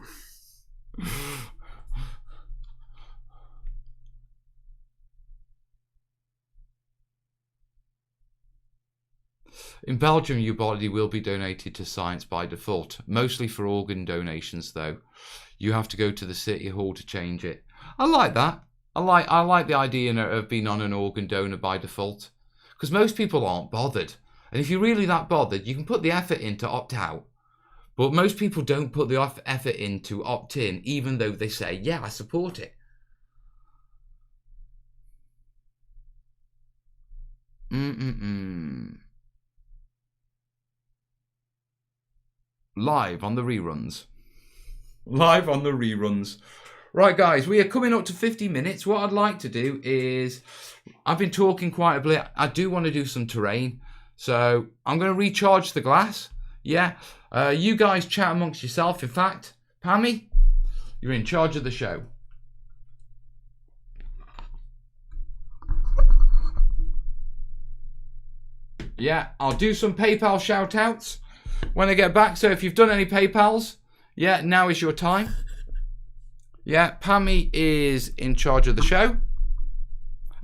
In Belgium, your body will be donated to science by default, mostly for organ donations though. You have to go to the city hall to change it. I like that. I like the idea of being on an organ donor by default, because most people aren't bothered. And if you're really that bothered, you can put the effort in to opt out. But most people don't put the effort in to opt in, even though they say, yeah, I support it. Live on the reruns. Live on the reruns. Right, guys, we are coming up to 50 minutes. What I'd like to do is, I've been talking quite a bit. I do want to do some terrain. So I'm going to recharge the glass. Yeah. You guys chat amongst yourself. In fact, Pammy, you're in charge of the show. Yeah, I'll do some PayPal shout outs when I get back. So if you've done any PayPals, yeah, now is your time. Yeah, Pammy is in charge of the show.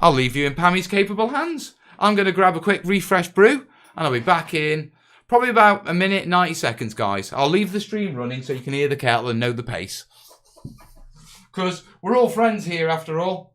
I'll leave you in Pammy's capable hands. I'm going to grab a quick refresh brew and I'll be back in probably about a minute, 90 seconds, guys. I'll leave the stream running so you can hear the kettle and know the pace. Because we're all friends here after all.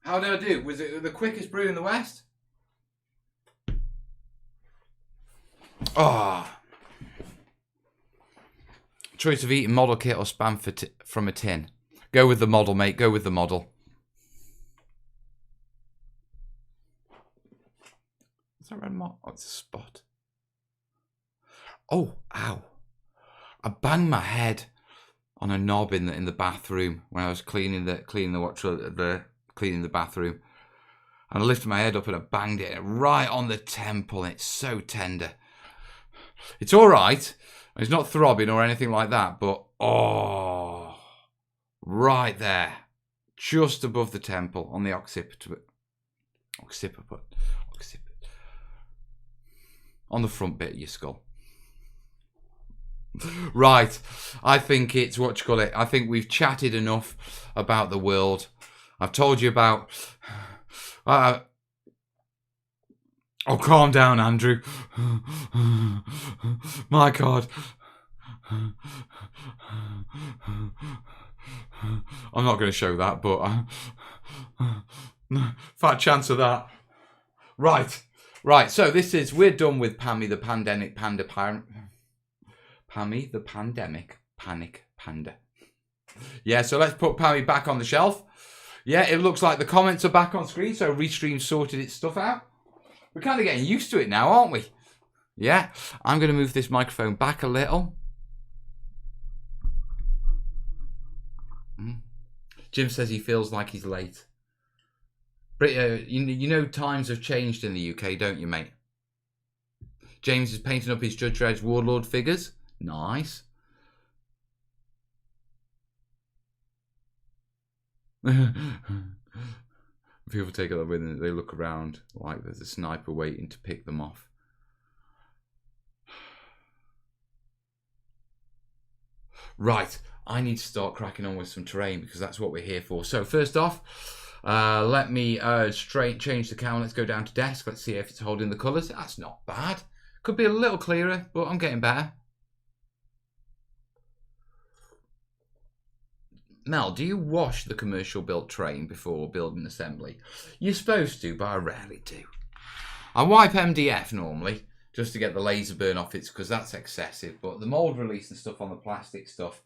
How did I do? Was it the quickest brew in the West? Ah. Choice of eating model kit or spam from a tin. Go with the model, mate. Go with the model. Is that red mark? Oh, it's a spot. Oh, ow. I banged my head on a knob in the bathroom when I was cleaning the bathroom. And I lifted my head up and I banged it right on the temple. And it's so tender. It's all right. It's not throbbing or anything like that, but oh, right there, just above the temple on the occiput, on the front bit of your skull. Right, I think it's what you call it. I think we've chatted enough about the world. I've told you about. Oh, calm down, Andrew. My God. I'm not going to show that, but fat chance of that. Right. So we're done with Pammy the Pandemic Panda Pammy the Pandemic Panic Panda. Yeah, so let's put Pammy back on the shelf. Yeah, it looks like the comments are back on screen, so Restream sorted its stuff out. We're kind of getting used to it now, aren't we? Yeah, I'm going to move this microphone back a little. Jim says he feels like he's late. But you know times have changed in the UK, don't you, mate? James is painting up his Judge Dredd Warlord figures. Nice. People take it with and they look around like there's a sniper waiting to pick them off. Right, I need to start cracking on with some terrain because that's what we're here for. So first off, let me change the camera. Let's go down to desk. Let's see if it's holding the colours. That's not bad. Could be a little clearer, but I'm getting better. Mel, do you wash the commercial built terrain before building assembly? You're supposed to, but I rarely do. I wipe MDF normally, just to get the laser burn off it, because that's excessive. But the mould release and stuff on the plastic stuff,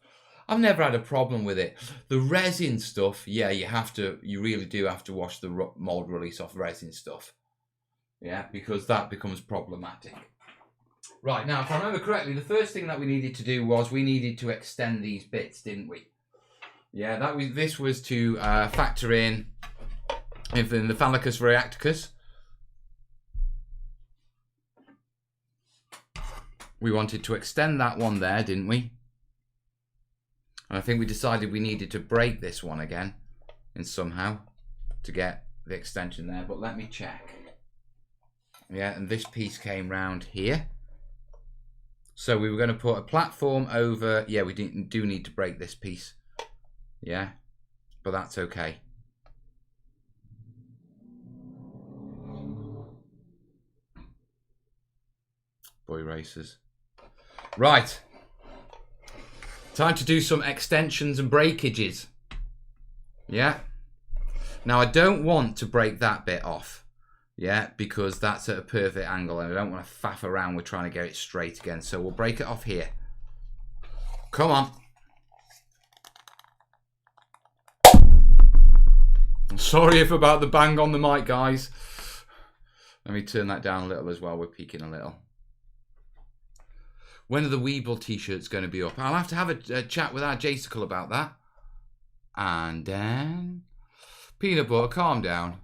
I've never had a problem with it. The resin stuff, yeah, you really do have to wash the mould release off resin stuff. Yeah, because that becomes problematic. Right, now, if I remember correctly, the first thing that we needed to do was we needed to extend these bits, didn't we? Yeah, this was to factor in the Phalicus Reacticus. We wanted to extend that one there, didn't we? And I think we decided we needed to break this one again and somehow to get the extension there. But let me check. Yeah, and this piece came round here. So we were going to put a platform over. Yeah, we do need to break this piece. Yeah, but that's okay. Boy racers. Right. Time to do some extensions and breakages. Yeah. Now I don't want to break that bit off. Yeah, because that's at a perfect angle and I don't want to faff around with trying to get it straight again. So we'll break it off here. Come on. Sorry if about the bang on the mic, guys. Let me turn that down a little as well. We're peaking a little. When are the Weeble t-shirts going to be up? I'll have to have a chat with our Jaysicle about that. And then... Peanut butter, calm down.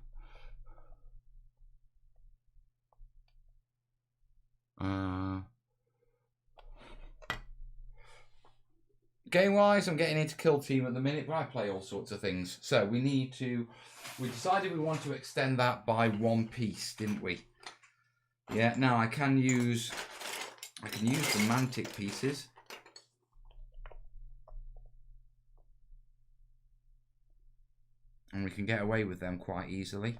Game-wise, I'm getting into Kill Team at the minute, but I play all sorts of things. So we decided we want to extend that by one piece, didn't we? Yeah, now I can use the Mantic pieces. And we can get away with them quite easily.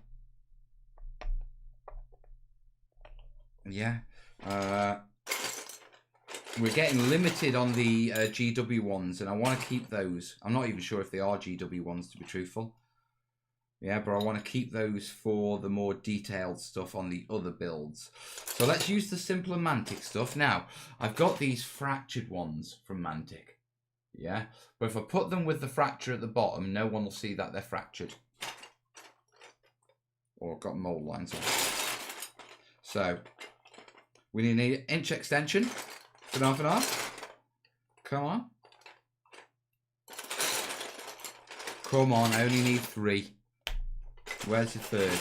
Yeah. We're getting limited on the GW ones, and I want to keep those. I'm not even sure if they are GW ones, to be truthful. Yeah, but I want to keep those for the more detailed stuff on the other builds. So let's use the simpler Mantic stuff. Now, I've got these fractured ones from Mantic. Yeah, but if I put them with the fracture at the bottom, no one will see that they're fractured. Or got mold lines on. So, we need an inch extension. Half and half. Come on. Come on, I only need 3. Where's the third?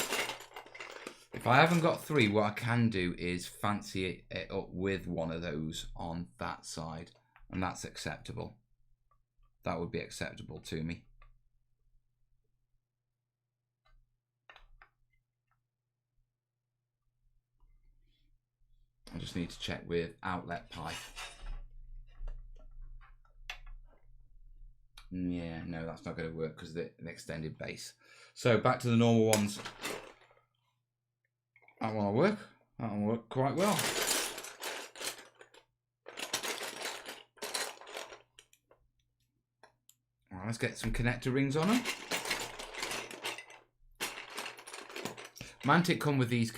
If I haven't got 3, what I can do is fancy it up with one of those on that side. And that's acceptable. That would be acceptable to me. I just need to check with outlet pipe. Yeah, no, that's not going to work because of the extended base. So back to the normal ones. That one will work. That one will work quite well. All right, let's get some connector rings on them. Mantic come with these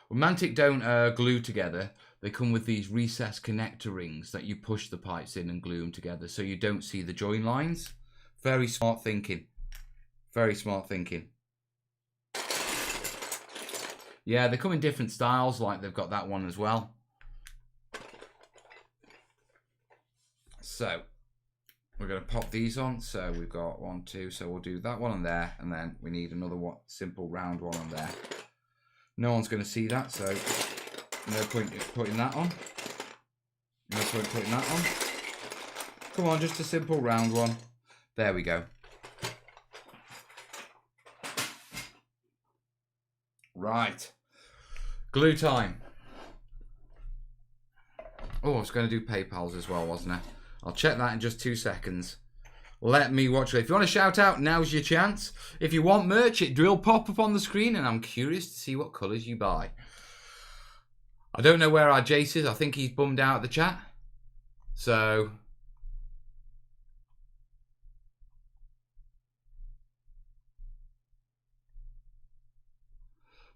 Mantic don't glue together. They come with these recessed connector rings that you push the pipes in and glue them together so you don't see the join lines. Very smart thinking. Very smart thinking. Yeah, they come in different styles, like they've got that one as well. So we're going to pop these on. So we've got 1, 2. So we'll do that one on there, and then we need another one, simple round one on there. No one's going to see that, so no point in putting that on. No point putting that on. Come on, just a simple round one. There we go. Right. Glue time. Oh, I was going to do PayPal's as well, wasn't I? I'll check that in just 2 seconds. Let me watch it. If you want to shout out, now's your chance. If you want merch, it will pop up on the screen, and I'm curious to see what colours you buy. I don't know where our Jace is. I think he's bummed out of the chat. So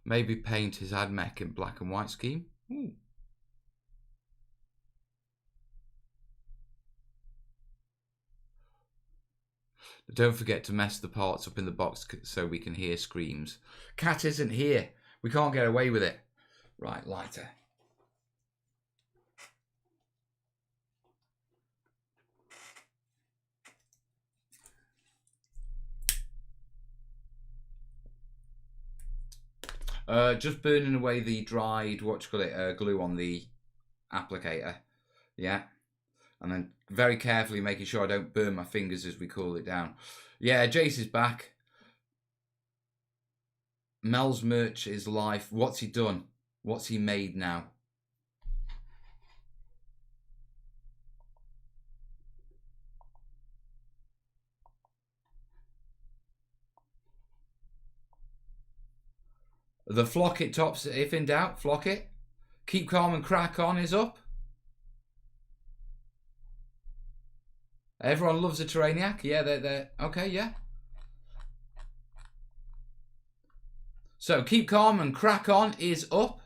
maybe paint his AdMech in black and white scheme. Ooh. Don't forget to mess the parts up in the box so we can hear screams. Cat isn't here. We can't get away with it. Right, lighter. Just burning away the dried, glue on the applicator. Yeah. And then very carefully making sure I don't burn my fingers as we cool it down. Yeah, Jace is back. Mel's merch is live. What's he done? What's he made now? The flock it tops, if in doubt, flock it. Keep calm and crack on is up. Everyone loves a Terrainiac. Yeah, they're okay, yeah. So keep calm and crack on is up.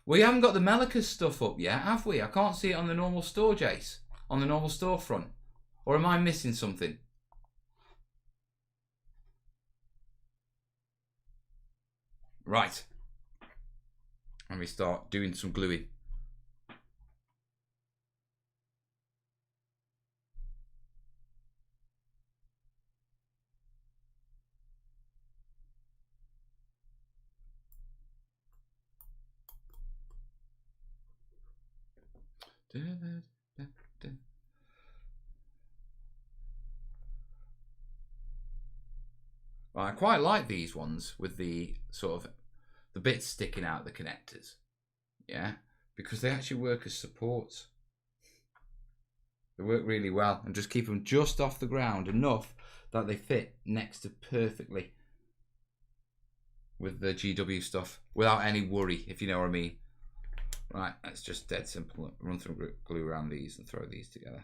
We haven't got the Melicus stuff up yet, have we? I can't see it on the normal store, Jace. On the normal storefront. Or am I missing something? Right. Let me start doing some gluing. Well, I quite like these ones with the sort of the bits sticking out the connectors. Yeah, because they actually work as supports. They work really well and just keep them just off the ground enough that they fit next to perfectly with the GW stuff without any worry, if you know what I mean. Right, that's just dead simple. Run through glue around these and throw these together.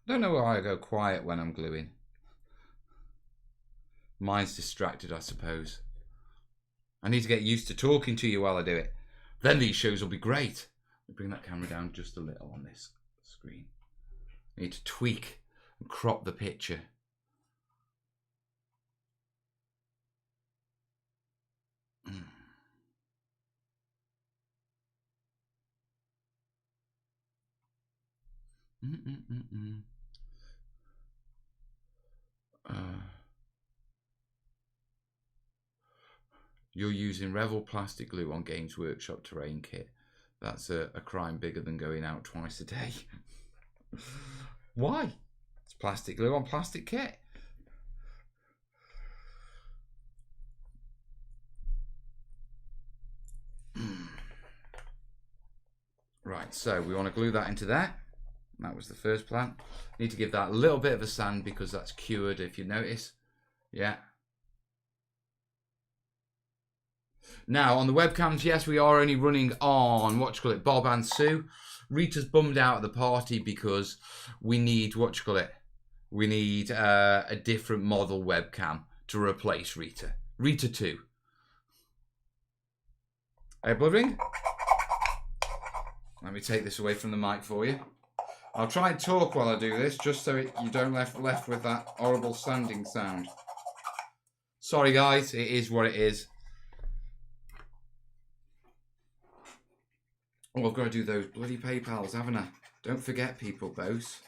I don't know why I go quiet when I'm gluing. Mine's distracted, I suppose. I need to get used to talking to you while I do it. Then these shows will be great. Let me bring that camera down just a little on this screen. I need to tweak and crop the picture. You're using Revel plastic glue on Games Workshop terrain kit. That's a crime bigger than going out twice a day. Why? It's plastic glue on plastic kit. Right, so we want to glue that into there. That was the first plant. Need to give that a little bit of a sand because that's cured, if you notice. Yeah. Now, on the webcams, yes, we are only running on, Bob and Sue. Rita's bummed out at the party because we need, we need a different model webcam to replace Rita. Rita 2. Hey, Bloodring. Let me take this away from the mic for you. I'll try and talk while I do this, just so you don't left with that horrible sanding sound. Sorry, guys. It is what it is. Oh, I've got to do those bloody PayPals, haven't I? Don't forget, people, Bose.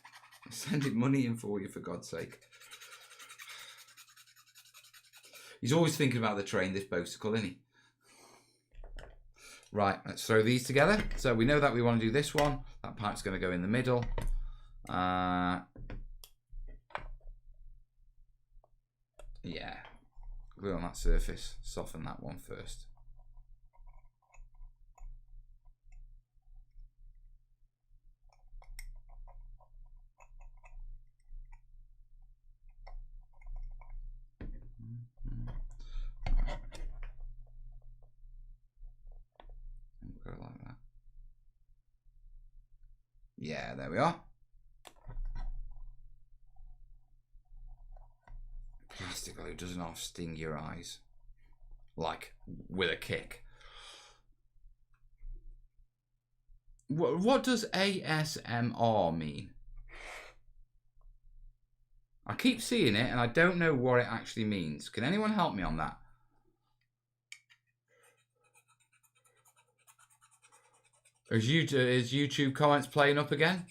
I'm sending money in for you, for God's sake. He's always thinking about the train, this Bosicle, isn't he? Right, let's throw these together. So we know that we want to do this one. That pipe's going to go in the middle. Yeah. Glue on that surface. Soften that one first. Go like that. Yeah, there we are. Plastic glue doesn't half sting your eyes. Like, with a kick. What does ASMR mean? I keep seeing it and I don't know what it actually means. Can anyone help me on that? Is YouTube comments playing up again?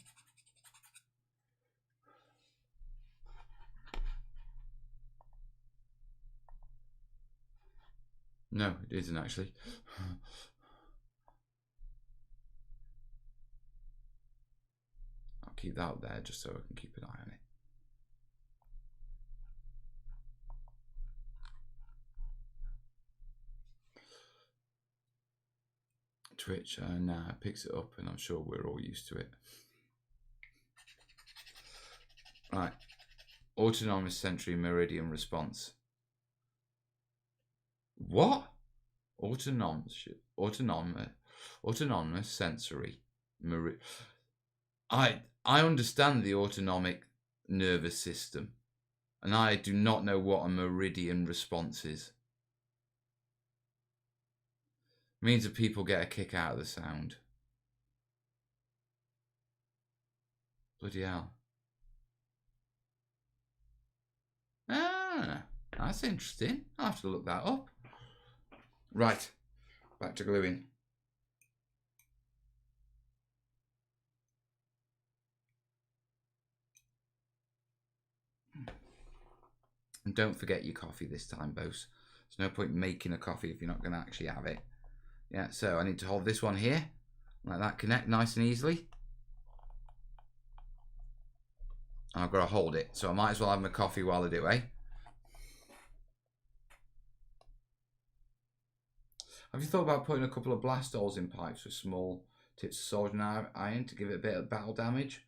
No, it isn't actually. I'll keep that up there just so I can keep an eye on it. Twitch, nah, it picks it up and I'm sure we're all used to it. Right. Autonomous sensory meridian response. What? Autonomous sensory meridian. I understand the autonomic nervous system, and I do not know what a meridian response is. It means that people get a kick out of the sound. Bloody hell. Ah, that's interesting. I'll have to look that up. Right, back to gluing. And don't forget your coffee this time, Bose. There's no point making a coffee if you're not going to actually have it. Yeah, so I need to hold this one here. Let that connect nice and easily. And I've got to hold it. So I might as well have my coffee while I do, eh? Have you thought about putting a couple of blast holes in pipes with small tips of soldering iron to give it a bit of battle damage?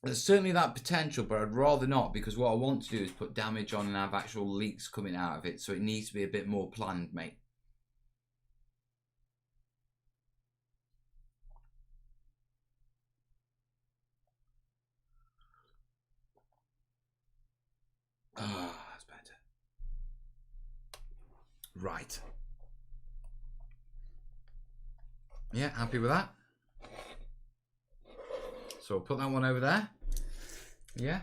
There's certainly that potential, but I'd rather not, because what I want to do is put damage on and have actual leaks coming out of it, so it needs to be a bit more planned, mate. Ah, that's better. Right. Yeah, happy with that. So I'll put that one over there. Yeah.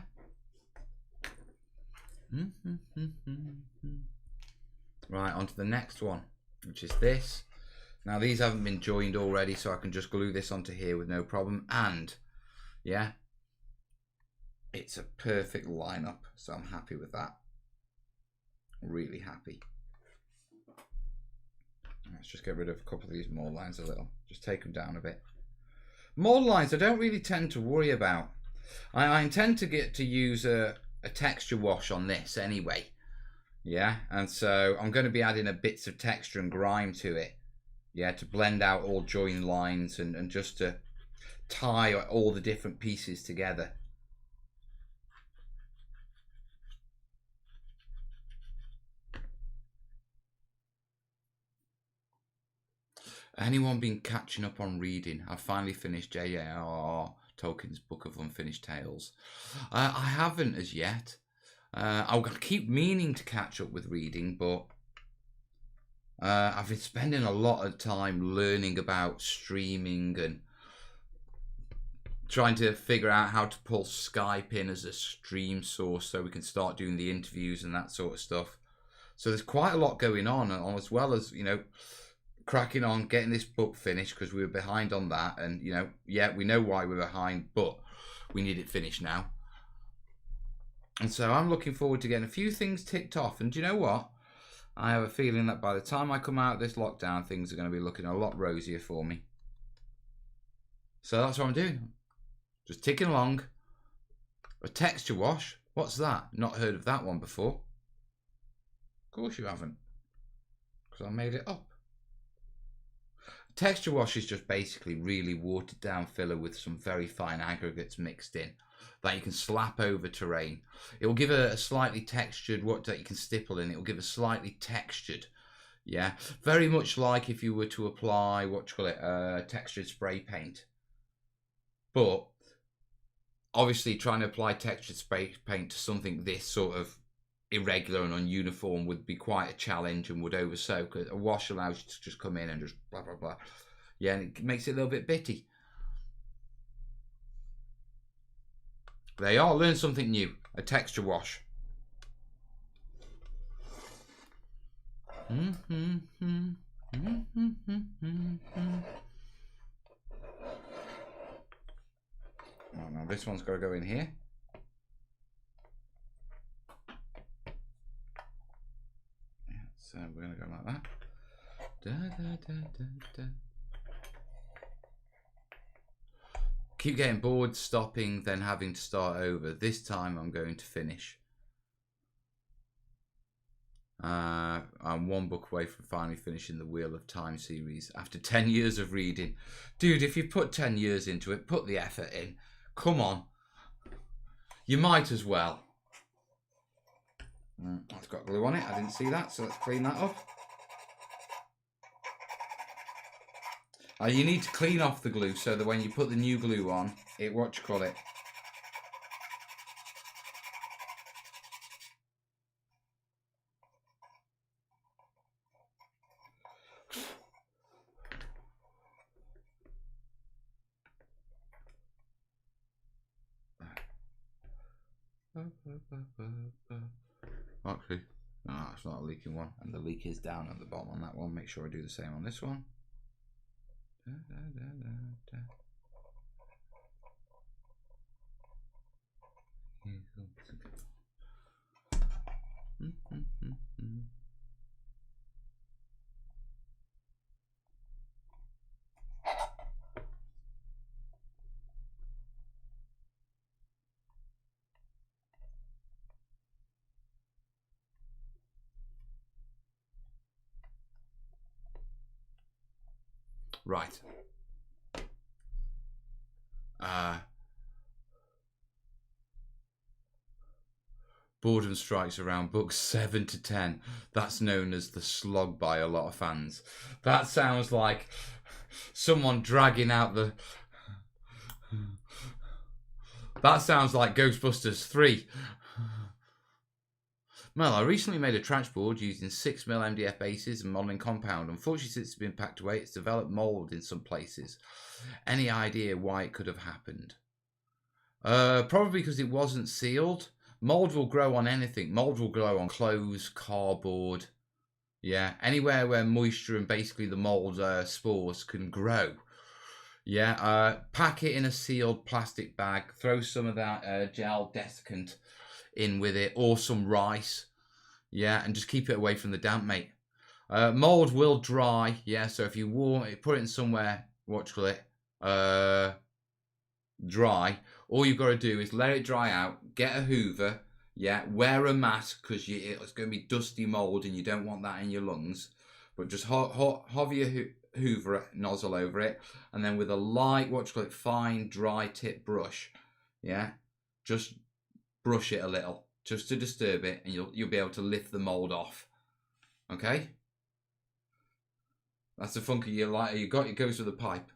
Right, on to the next one, which is this. Now, these haven't been joined already, so I can just glue this onto here with no problem. And, yeah, it's a perfect lineup, so I'm happy with that. Really happy. Let's just get rid of a couple of these mold lines a little. Just take them down a bit. Mold lines I don't really tend to worry about. I intend to get to use a texture wash on this anyway. Yeah, and so I'm going to be adding a bits of texture and grime to it. Yeah, to blend out all join lines and just to tie all the different pieces together. Anyone been catching up on reading? I finally finished J.R.R. Tolkien's Book of Unfinished Tales. I haven't as yet. I'll keep meaning to catch up with reading, but I've been spending a lot of time learning about streaming and trying to figure out how to pull Skype in as a stream source so we can start doing the interviews and that sort of stuff. So there's quite a lot going on, as well as, you know, cracking on getting this book finished because we were behind on that. And, you know, yeah, we know why we're behind, but we need it finished now. And so I'm looking forward to getting a few things ticked off. And do you know what? I have a feeling that by the time I come out of this lockdown, things are going to be looking a lot rosier for me. So that's what I'm doing. Just ticking along. A texture wash? What's that? Not heard of that one before. Of course you haven't. Because I made it up. Texture wash is just basically really watered down filler with some very fine aggregates mixed in that you can slap over terrain. It will give a slightly textured, what that you can stipple in, it will give a slightly textured, yeah, very much like if you were to apply, textured spray paint. But obviously trying to apply textured spray paint to something this sort of irregular and ununiform would be quite a challenge and would over soak. A wash allows you to just come in and just blah blah blah, yeah, and it makes it a little bit bitty. There you are, learn something new. A texture wash. Oh, now this one's got to go in here. So we're going to go like that. Da, da, da, da, da. Keep getting bored, stopping, then having to start over. This time I'm going to finish. I'm one book away from finally finishing the Wheel of Time series after 10 years of reading. Dude, if you put 10 years into it, put the effort in. Come on. You might as well. That's got glue on it. I didn't see that, so let's clean that up. You need to clean off the glue so that when you put the new glue on, it Actually, no, it's not a leaking one, and the leak is down at the bottom on that one. Make sure I do the same on this one. Da, da, da, da, da. Right. Boredom strikes around books 7 to 10. That's known as the slog by a lot of fans. That sounds like someone dragging out the... That sounds like Ghostbusters 3. Well, I recently made a trash board using 6mm MDF bases and modelling compound. Unfortunately, since it's been packed away, it's developed mould in some places. Any idea why it could have happened? Probably because it wasn't sealed. Mould will grow on anything. Mould will grow on clothes, cardboard. Yeah, anywhere where moisture and basically the mould spores can grow. Yeah, pack it in a sealed plastic bag. Throw some of that gel desiccant in with it, or some rice. Yeah, and just keep it away from the damp, mate. Mould will dry. Yeah, so if you put it in somewhere, dry. All you've got to do is let it dry out, get a hoover, yeah, wear a mask because it's going to be dusty mould and you don't want that in your lungs. But just hover your Hoover nozzle over it, and then with a light, fine, dry tip brush, yeah, just brush it a little, just to disturb it, and you'll be able to lift the mold off. Okay, that's the funky you like. You got it goes with the pipe.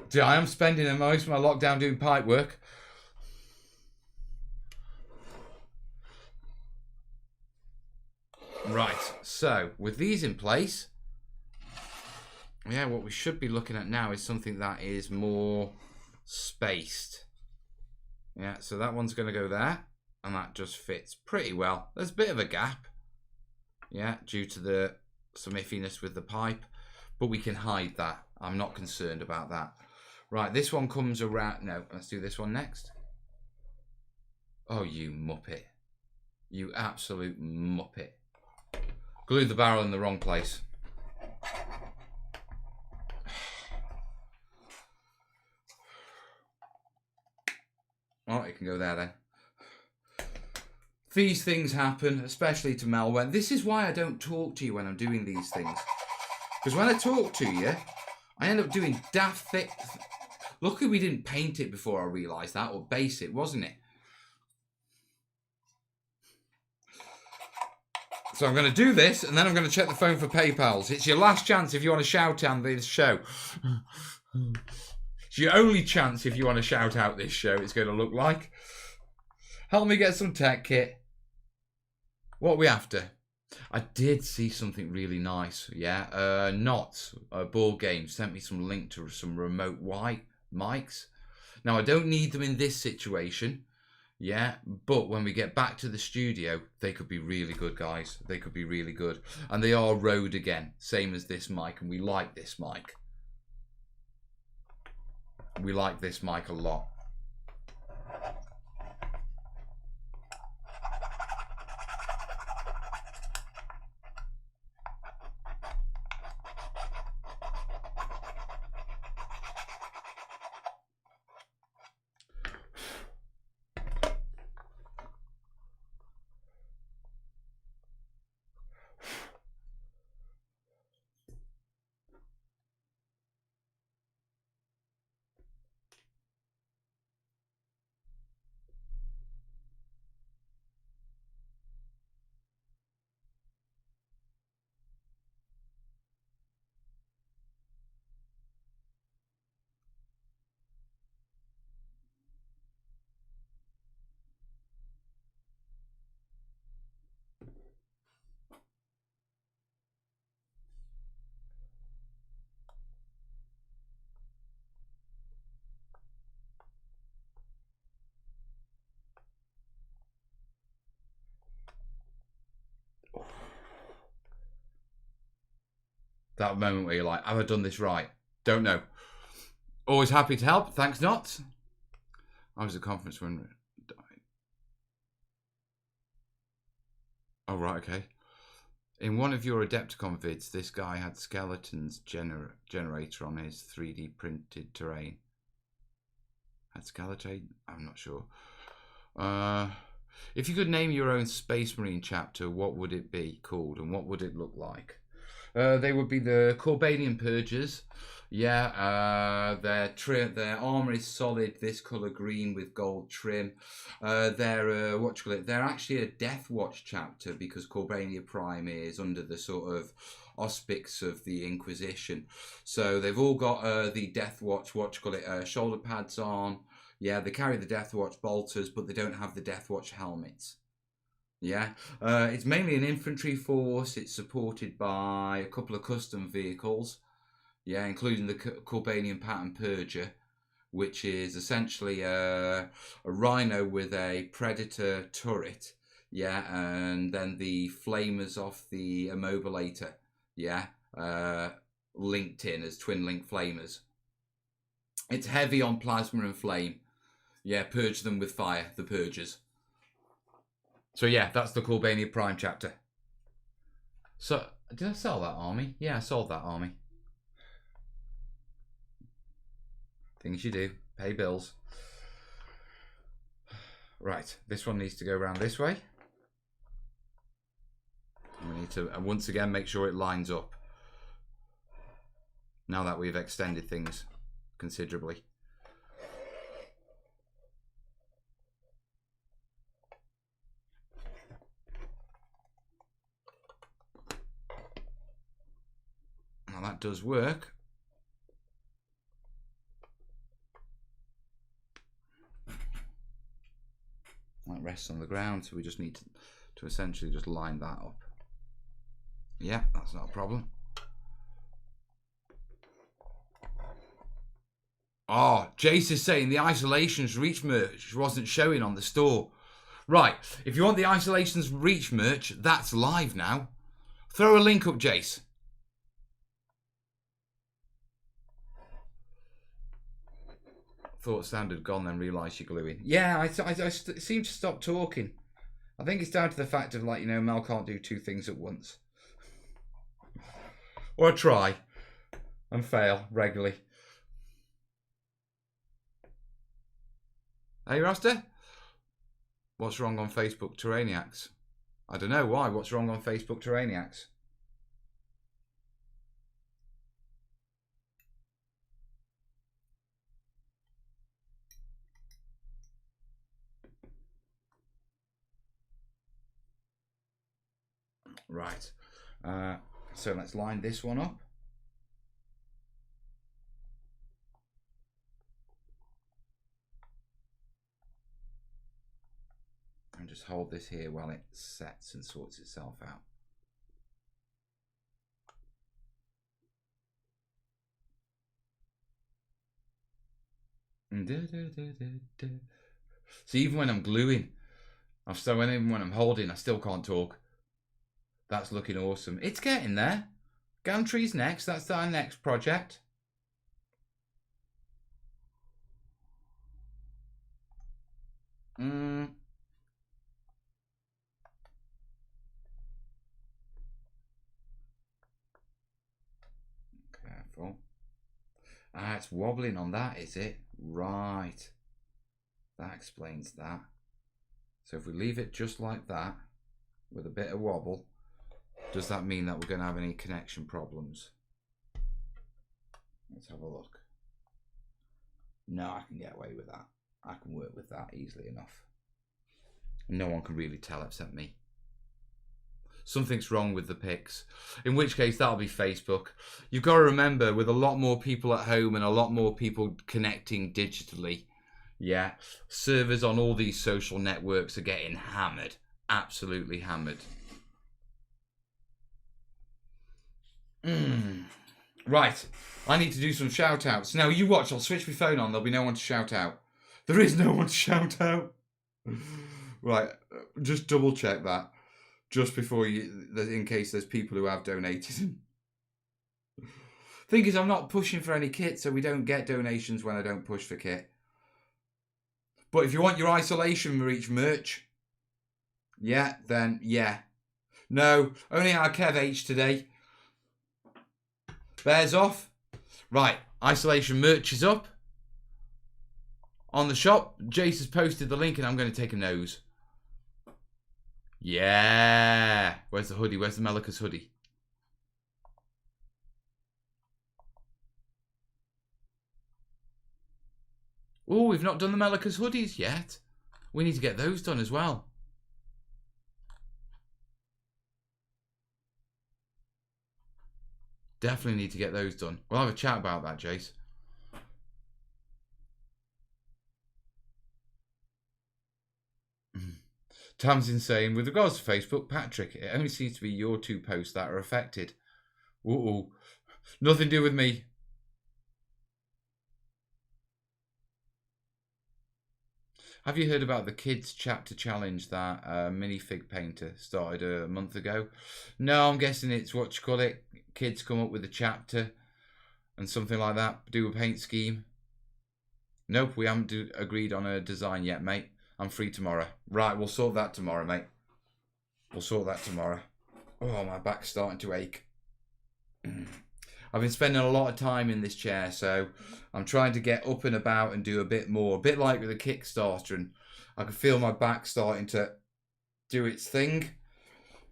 See, I am spending most of my lockdown doing pipe work. Right, so with these in place, yeah, what we should be looking at now is something that is more spaced. Yeah, so that one's going to go there, and that just fits pretty well. There's a bit of a gap, yeah, due to some iffiness with the pipe, but we can hide that. I'm not concerned about that. Right, this one comes around. No, let's do this one next. Oh, you muppet. You absolute muppet. Glued the barrel in the wrong place. Oh, it can go there then. These things happen, especially to Mel. This is why I don't talk to you when I'm doing these things. Because when I talk to you, I end up doing daft thick. Luckily we didn't paint it before I realised that, or base it, wasn't it? So I'm going to do this, and then I'm going to check the phone for PayPals. It's your last chance if you want to shout out this show. It's your only chance if you want to shout out this show, it's going to look like. Help me get some tech kit. What are we after? I did see something really nice, yeah. Board Game sent me some link to some remote white mics. Now, I don't need them in this situation, yeah, but when we get back to the studio, they could be really good, guys. They could be really good. And they are Rode again, same as this mic, and we like this mic. We like this mic a lot. That moment where you're like, have I done this right? Don't know. Always happy to help. Thanks, not. I was at a conference when... Oh, right, okay. In one of your Adepticon vids, this guy had skeletons generator on his 3D printed terrain. Had skeleton? I'm not sure. If you could name your own Space Marine chapter, what would it be called and what would it look like? They would be the Corbanian Purgers. Yeah, their armor is solid, this color green with gold trim. They're they're actually a Death Watch chapter because Corbania Prime is under the sort of auspice of the Inquisition. So they've all got the Death Watch, shoulder pads on. Yeah, they carry the Death Watch bolters, but they don't have the Death Watch helmets. Yeah, it's mainly an infantry force. It's supported by a couple of custom vehicles. Yeah, including the Corbanian Pattern Purger, which is essentially a Rhino with a Predator turret. Yeah, and then the flamers off the Immobulator. Yeah, linked in as twin link flamers. It's heavy on plasma and flame. Yeah, purge them with fire, the Purgers. So yeah, that's the Corbania Prime chapter. So, did I sell that army? Yeah, I sold that army. Things you do. Pay bills. Right, this one needs to go around this way. We need to, once again, make sure it lines up. Now that we've extended things considerably. Now that does work. That rests on the ground, so we just need to essentially just line that up. Yeah, that's not a problem. Oh, Jace is saying the Isolations Reach merch wasn't showing on the store. Right, if you want the Isolations Reach merch, that's live now. Throw a link up, Jace. Thought sound had gone, then realised you're gluing. Yeah, I seem to stop talking. I think it's down to the fact of, like, you know, Mel can't do two things at once. Or I try and fail regularly. Hey, Rasta? What's wrong on Facebook, Terrainiacs? I don't know why. What's wrong on Facebook, Terrainiacs? Right. So let's line this one up. And just hold this here while it sets and sorts itself out. See, even when I'm gluing, even when I'm holding, I still can't talk. That's looking awesome. It's getting there. Gantry's next. That's our next project. Careful. Ah, it's wobbling on that, is it? Right. That explains that. So if we leave it just like that, with a bit of wobble, does that mean that we're going to have any connection problems? Let's have a look. No, I can get away with that. I can work with that easily enough. No one can really tell except me. Something's wrong with the pics, in which case that'll be Facebook. You've got to remember, with a lot more people at home and a lot more people connecting digitally, yeah, servers on all these social networks are getting hammered, absolutely hammered. Right, I need to do some shout outs. Now you watch, I'll switch my phone on, there'll be no one to shout out. There is no one to shout out. Right, just double check that. Just before you, in case there's people who have donated. Thing is, I'm not pushing for any kit, so we don't get donations when I don't push for kit. But if you want your Isolation Reach merch, yeah, then yeah. No, only our Kev H today. Bears off. Right, Isolation merch is up. On the shop, Jace has posted the link and I'm going to take a nose. Yeah. Where's the hoodie? Where's the Melicus hoodie? Oh, we've not done the Melicus hoodies yet. We need to get those done as well. Definitely need to get those done. We'll have a chat about that, Jace. Tamsin's saying, with regards to Facebook, Patrick, it only seems to be your two posts that are affected. Ooh, nothing to do with me. Have you heard about the kids chapter challenge that minifig painter started a month ago? No, I'm guessing it's what you call it. Kids come up with a chapter and something like that. Do a paint scheme. Nope, we haven't agreed on a design yet, mate. I'm free tomorrow. Right, we'll sort that tomorrow, mate. We'll sort that tomorrow. Oh, my back's starting to ache. I've been spending a lot of time in this chair, so I'm trying to get up and about and do a bit more. A bit like with a Kickstarter, and I can feel my back starting to do its thing.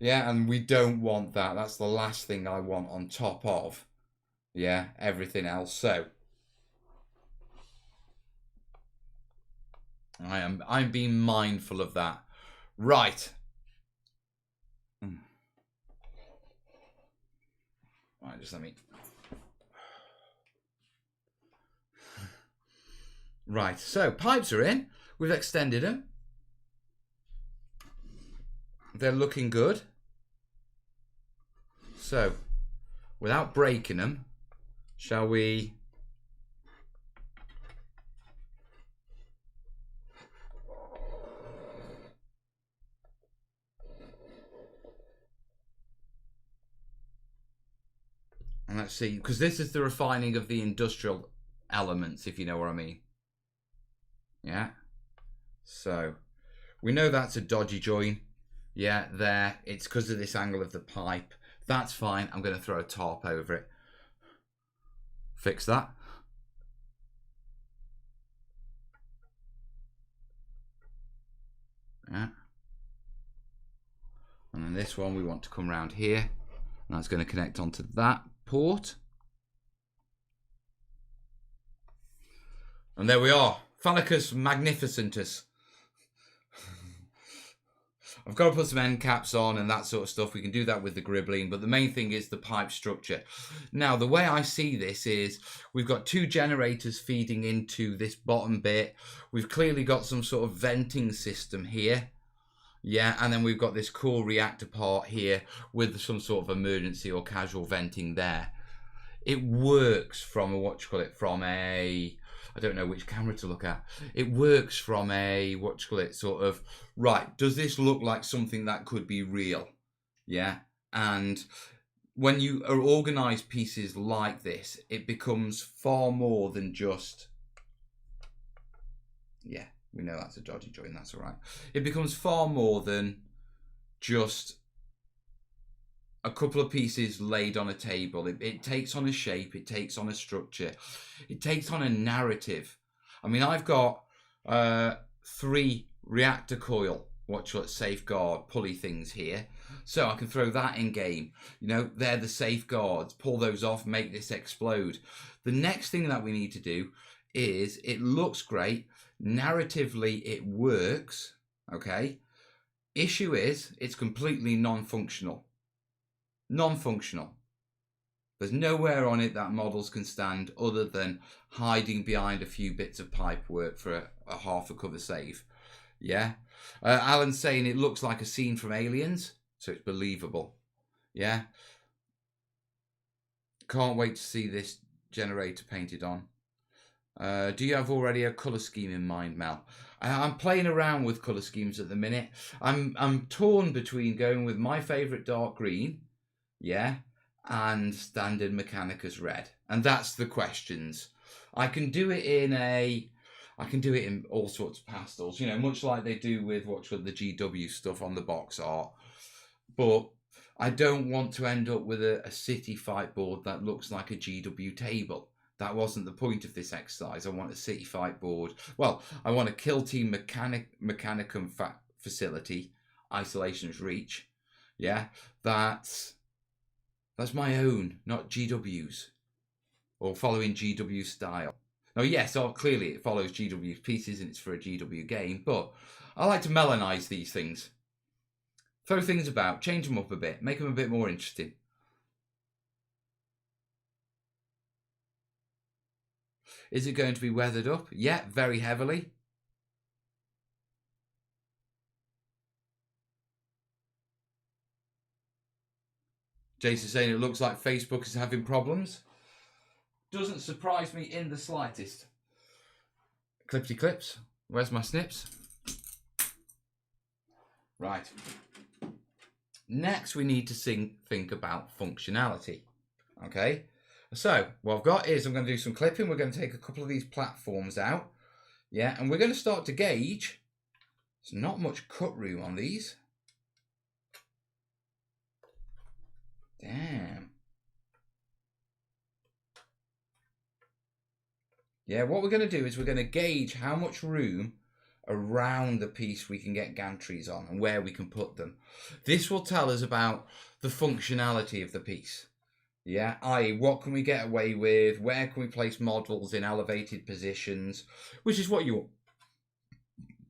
Yeah, and we don't want that. That's the last thing I want on top of, yeah, everything else. So I'm being mindful of that. Right. Right, just let me. Right, so pipes are in. We've extended them. They're looking good. So, without breaking them, shall we? And let's see, because this is the refining of the industrial elements, if you know what I mean. Yeah. So, we know that's a dodgy join. Yeah, there. It's because of this angle of the pipe. That's fine. I'm going to throw a tarp over it. Fix that. Yeah. And then this one we want to come around here. And that's going to connect onto that port. And there we are. Phallicus magnificentus. I've got to put some end caps on and that sort of stuff. We can do that with the gribbling, but the main thing is the pipe structure. Now, the way I see this is we've got two generators feeding into this bottom bit. We've clearly got some sort of venting system here. Yeah, and then we've got this core reactor part here with some sort of emergency or casual venting there. It works from a, I don't know which camera to look at. It works from a, sort of, right, does this look like something that could be real? Yeah. And when you organize pieces like this, it becomes far more than just, yeah, we know that's a dodgy joint, that's all right. It becomes far more than just a couple of pieces laid on a table. It takes on a shape, it takes on a structure, it takes on a narrative. I mean, I've got 3 reactor coil, safeguard pulley things here. So I can throw that in game. You know, they're the safeguards. Pull those off, make this explode. The next thing that we need to do is, it looks great. Narratively, it works. Okay. Issue is, it's completely non-functional. Non-functional. There's nowhere on it that models can stand other than hiding behind a few bits of pipe work for a half a cover save. Yeah. Alan's saying it looks like a scene from Aliens, so it's believable. Yeah. Can't wait to see this generator painted on. Do you have already a colour scheme in mind, Mel? I'm playing around with colour schemes at the minute. I'm torn between going with my favourite dark green, yeah, and standard Mechanicus red. And that's the questions. I can do it in all sorts of pastels, you know, much like they do with the GW stuff on the box art. But I don't want to end up with a city fight board that looks like a GW table. That wasn't the point of this exercise. I want a city fight board. Well, I want a Kill Team Mechanicum facility, Isolation's Reach. Yeah, that's my own, not GW's, or following GW style. Now, yes, clearly it follows GW's pieces and it's for a GW game, but I like to melanize these things. Throw things about, change them up a bit, make them a bit more interesting. Is it going to be weathered up? Yeah, very heavily. Jason's saying it looks like Facebook is having problems. Doesn't surprise me in the slightest. Clipsy clips. Where's my snips? Right. Next, we need to think about functionality. Okay. So what I've got is I'm going to do some clipping. We're going to take a couple of these platforms out. Yeah, and we're going to start to gauge. There's not much cut room on these. Damn. Yeah, what we're going to do is we're going to gauge how much room around the piece we can get gantries on and where we can put them. This will tell us about the functionality of the piece. Yeah, i.e. what can we get away with, where can we place models in elevated positions, which is what you...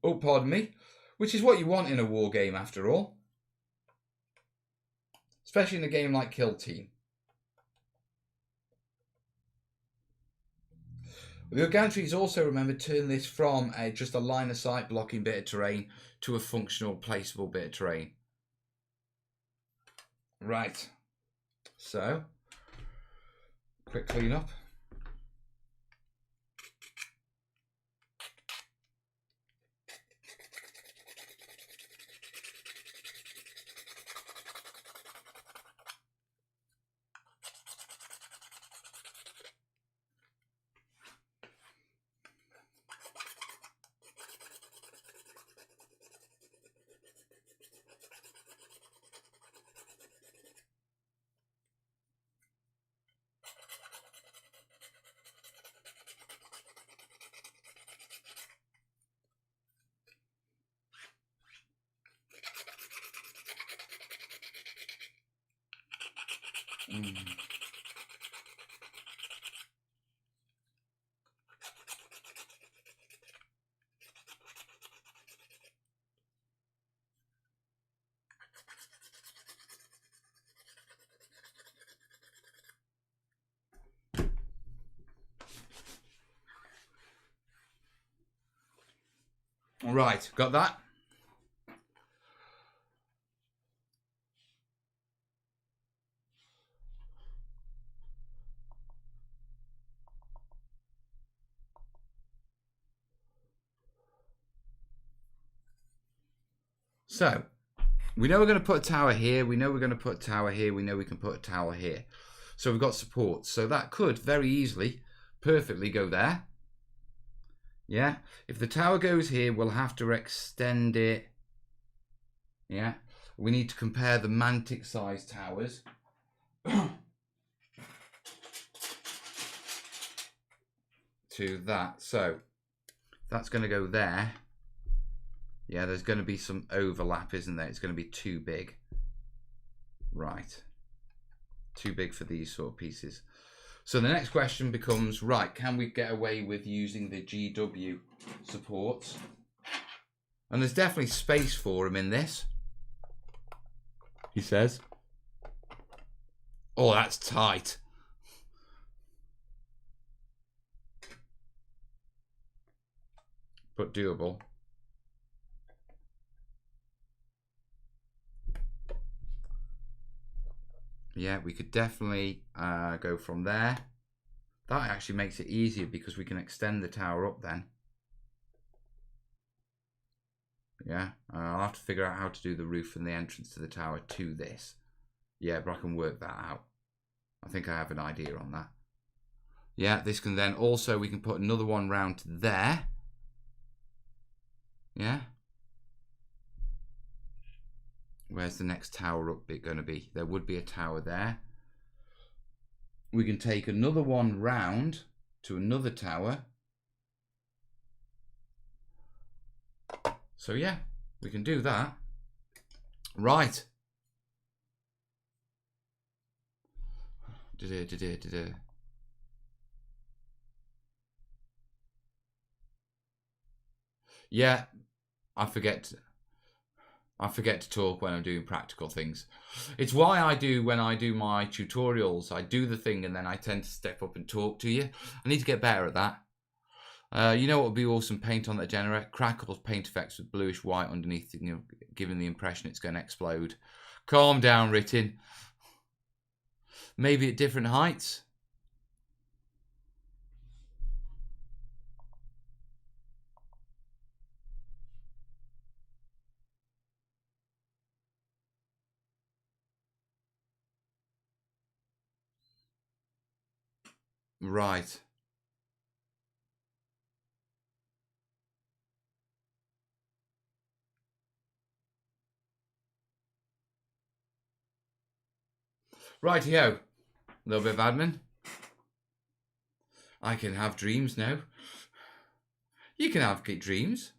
Oh, pardon me. Which is what you want in a war game after all. Especially in a game like Kill Team. With your gantries, also remember, turn this from just a line of sight blocking bit of terrain to a functional placeable bit of terrain. Right. So, quick clean up. Right, got that? So, we know we're going to put a tower here. We know we're going to put a tower here. We know we can put a tower here. So we've got supports. So that could very easily, perfectly go there. Yeah. If the tower goes here, we'll have to extend it. Yeah. We need to compare the mantic size towers. To that. So that's going to go there. Yeah, there's going to be some overlap, isn't there? It's going to be too big. Right. Too big for these sort of pieces. So the next question becomes, right, can we get away with using the GW supports? And there's definitely space for them in this. He says. Oh, that's tight. But doable. Yeah, we could definitely go from there. That actually makes it easier because we can extend the tower up then. Yeah, I'll have to figure out how to do the roof and the entrance to the tower to this. Yeah, but I can work that out. I think I have an idea on that. Yeah, this can then also, we can put another one round to there. Yeah. Where's the next tower up bit going to be? There would be a tower there. We can take another one round to another tower. So yeah, we can do that. Right. Yeah, I forget to talk when I'm doing practical things. It's why I do, when I do my tutorials, I do the thing and then I tend to step up and talk to you. I need to get better at that. You know what would be awesome? Paint on that generator. Crackable paint effects with bluish white underneath, you know, giving the impression it's going to explode. Calm down, Ritin. Maybe at different heights. Right. Rightio. A little bit of admin. I can have dreams now. You can have dreams.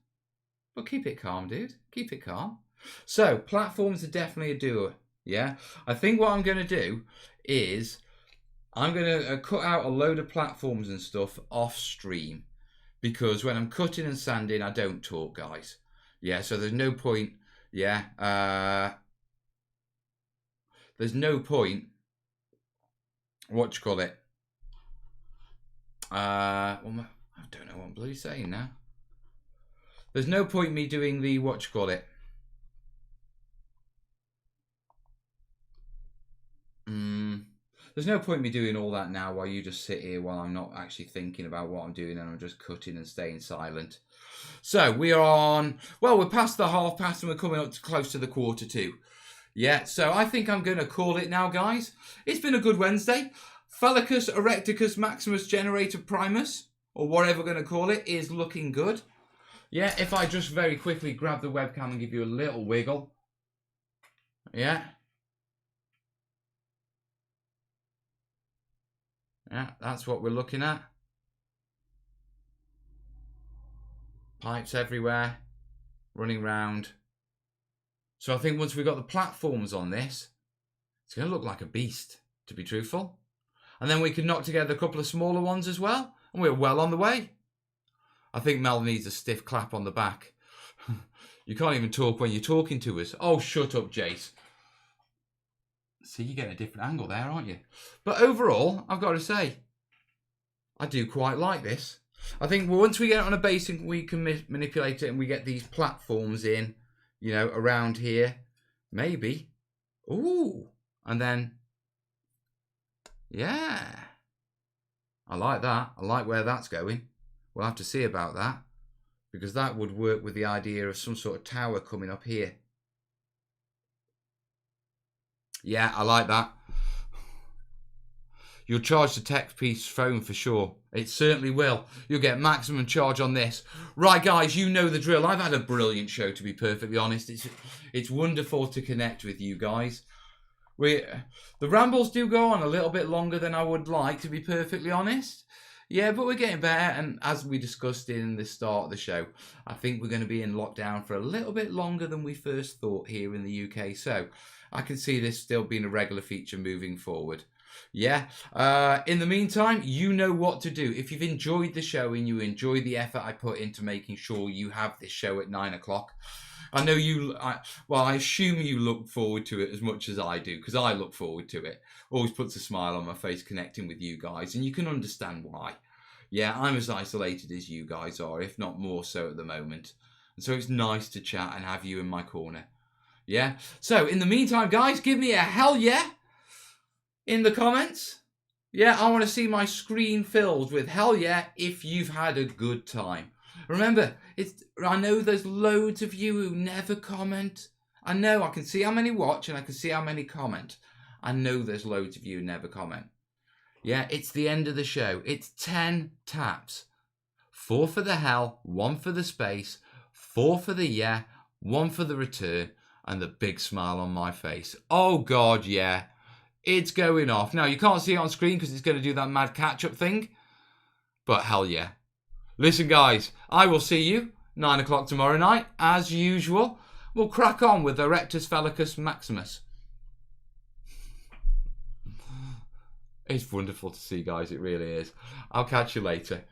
But keep it calm, dude. Keep it calm. So, platforms are definitely a doer. Yeah? I think what I'm going to do is I'm going to cut out a load of platforms and stuff off stream. Because when I'm cutting and sanding, I don't talk, guys. Yeah, so there's no point. Yeah. There's no point. What you call it? Well, I don't know what I'm bloody saying now. There's no point me doing the what you call it. There's no point me doing all that now while you just sit here while I'm not actually thinking about what I'm doing and I'm just cutting and staying silent. So we are on, well, we're past the half past and we're coming up to close to the quarter to. Yeah, so I think I'm going to call it now, guys. It's been a good Wednesday. Phallicus Erecticus Maximus Generator Primus, or whatever we're going to call it, is looking good. Yeah, if I just very quickly grab the webcam and give you a little wiggle. Yeah. Yeah, that's what we're looking at. Pipes everywhere, running round. So I think once we've got the platforms on this, it's going to look like a beast, to be truthful. And then we can knock together a couple of smaller ones as well, and we're well on the way. I think Mel needs a stiff clap on the back. You can't even talk when you're talking to us. Oh, shut up, Jace. See, you're getting a different angle there, aren't you? But overall, I've got to say, I do quite like this. I think once we get it on a base and we can manipulate it and we get these platforms in, you know, around here, maybe. Ooh. And then, yeah. I like that. I like where that's going. We'll have to see about that. Because that would work with the idea of some sort of tower coming up here. Yeah, I like that. You'll charge the tech piece phone for sure. It certainly will. You'll get maximum charge on this. Right, guys, you know the drill. I've had a brilliant show, to be perfectly honest. It's wonderful to connect with you guys. The rambles do go on a little bit longer than I would like, to be perfectly honest. Yeah, but we're getting better. And as we discussed in the start of the show, I think we're going to be in lockdown for a little bit longer than we first thought here in the UK. So I can see this still being a regular feature moving forward. Yeah. In the meantime, you know what to do. If you've enjoyed the show and you enjoy the effort I put into making sure you have this show at 9 o'clock, I know I assume you look forward to it as much as I do, because I look forward to it. Always puts a smile on my face connecting with you guys, and you can understand why. Yeah, I'm as isolated as you guys are, if not more so at the moment. And so it's nice to chat and have you in my corner. Yeah. So in the meantime, guys, give me a hell yeah in the comments. Yeah, I want to see my screen filled with hell yeah if you've had a good time. Remember, I know there's loads of you who never comment. I know, I can see how many watch and I can see how many comment. I know there's loads of you who never comment. Yeah, it's the end of the show. It's 10 taps. 4 for the hell, 1 for the space, 4 for the yeah, 1 for the return, and the big smile on my face. Oh God, yeah. It's going off. Now, you can't see it on screen because it's going to do that mad catch-up thing. But hell yeah. Listen, guys, I will see you 9 o'clock tomorrow night. As usual, we'll crack on with the Erectus Phallicus Maximus. It's wonderful to see, guys. It really is. I'll catch you later.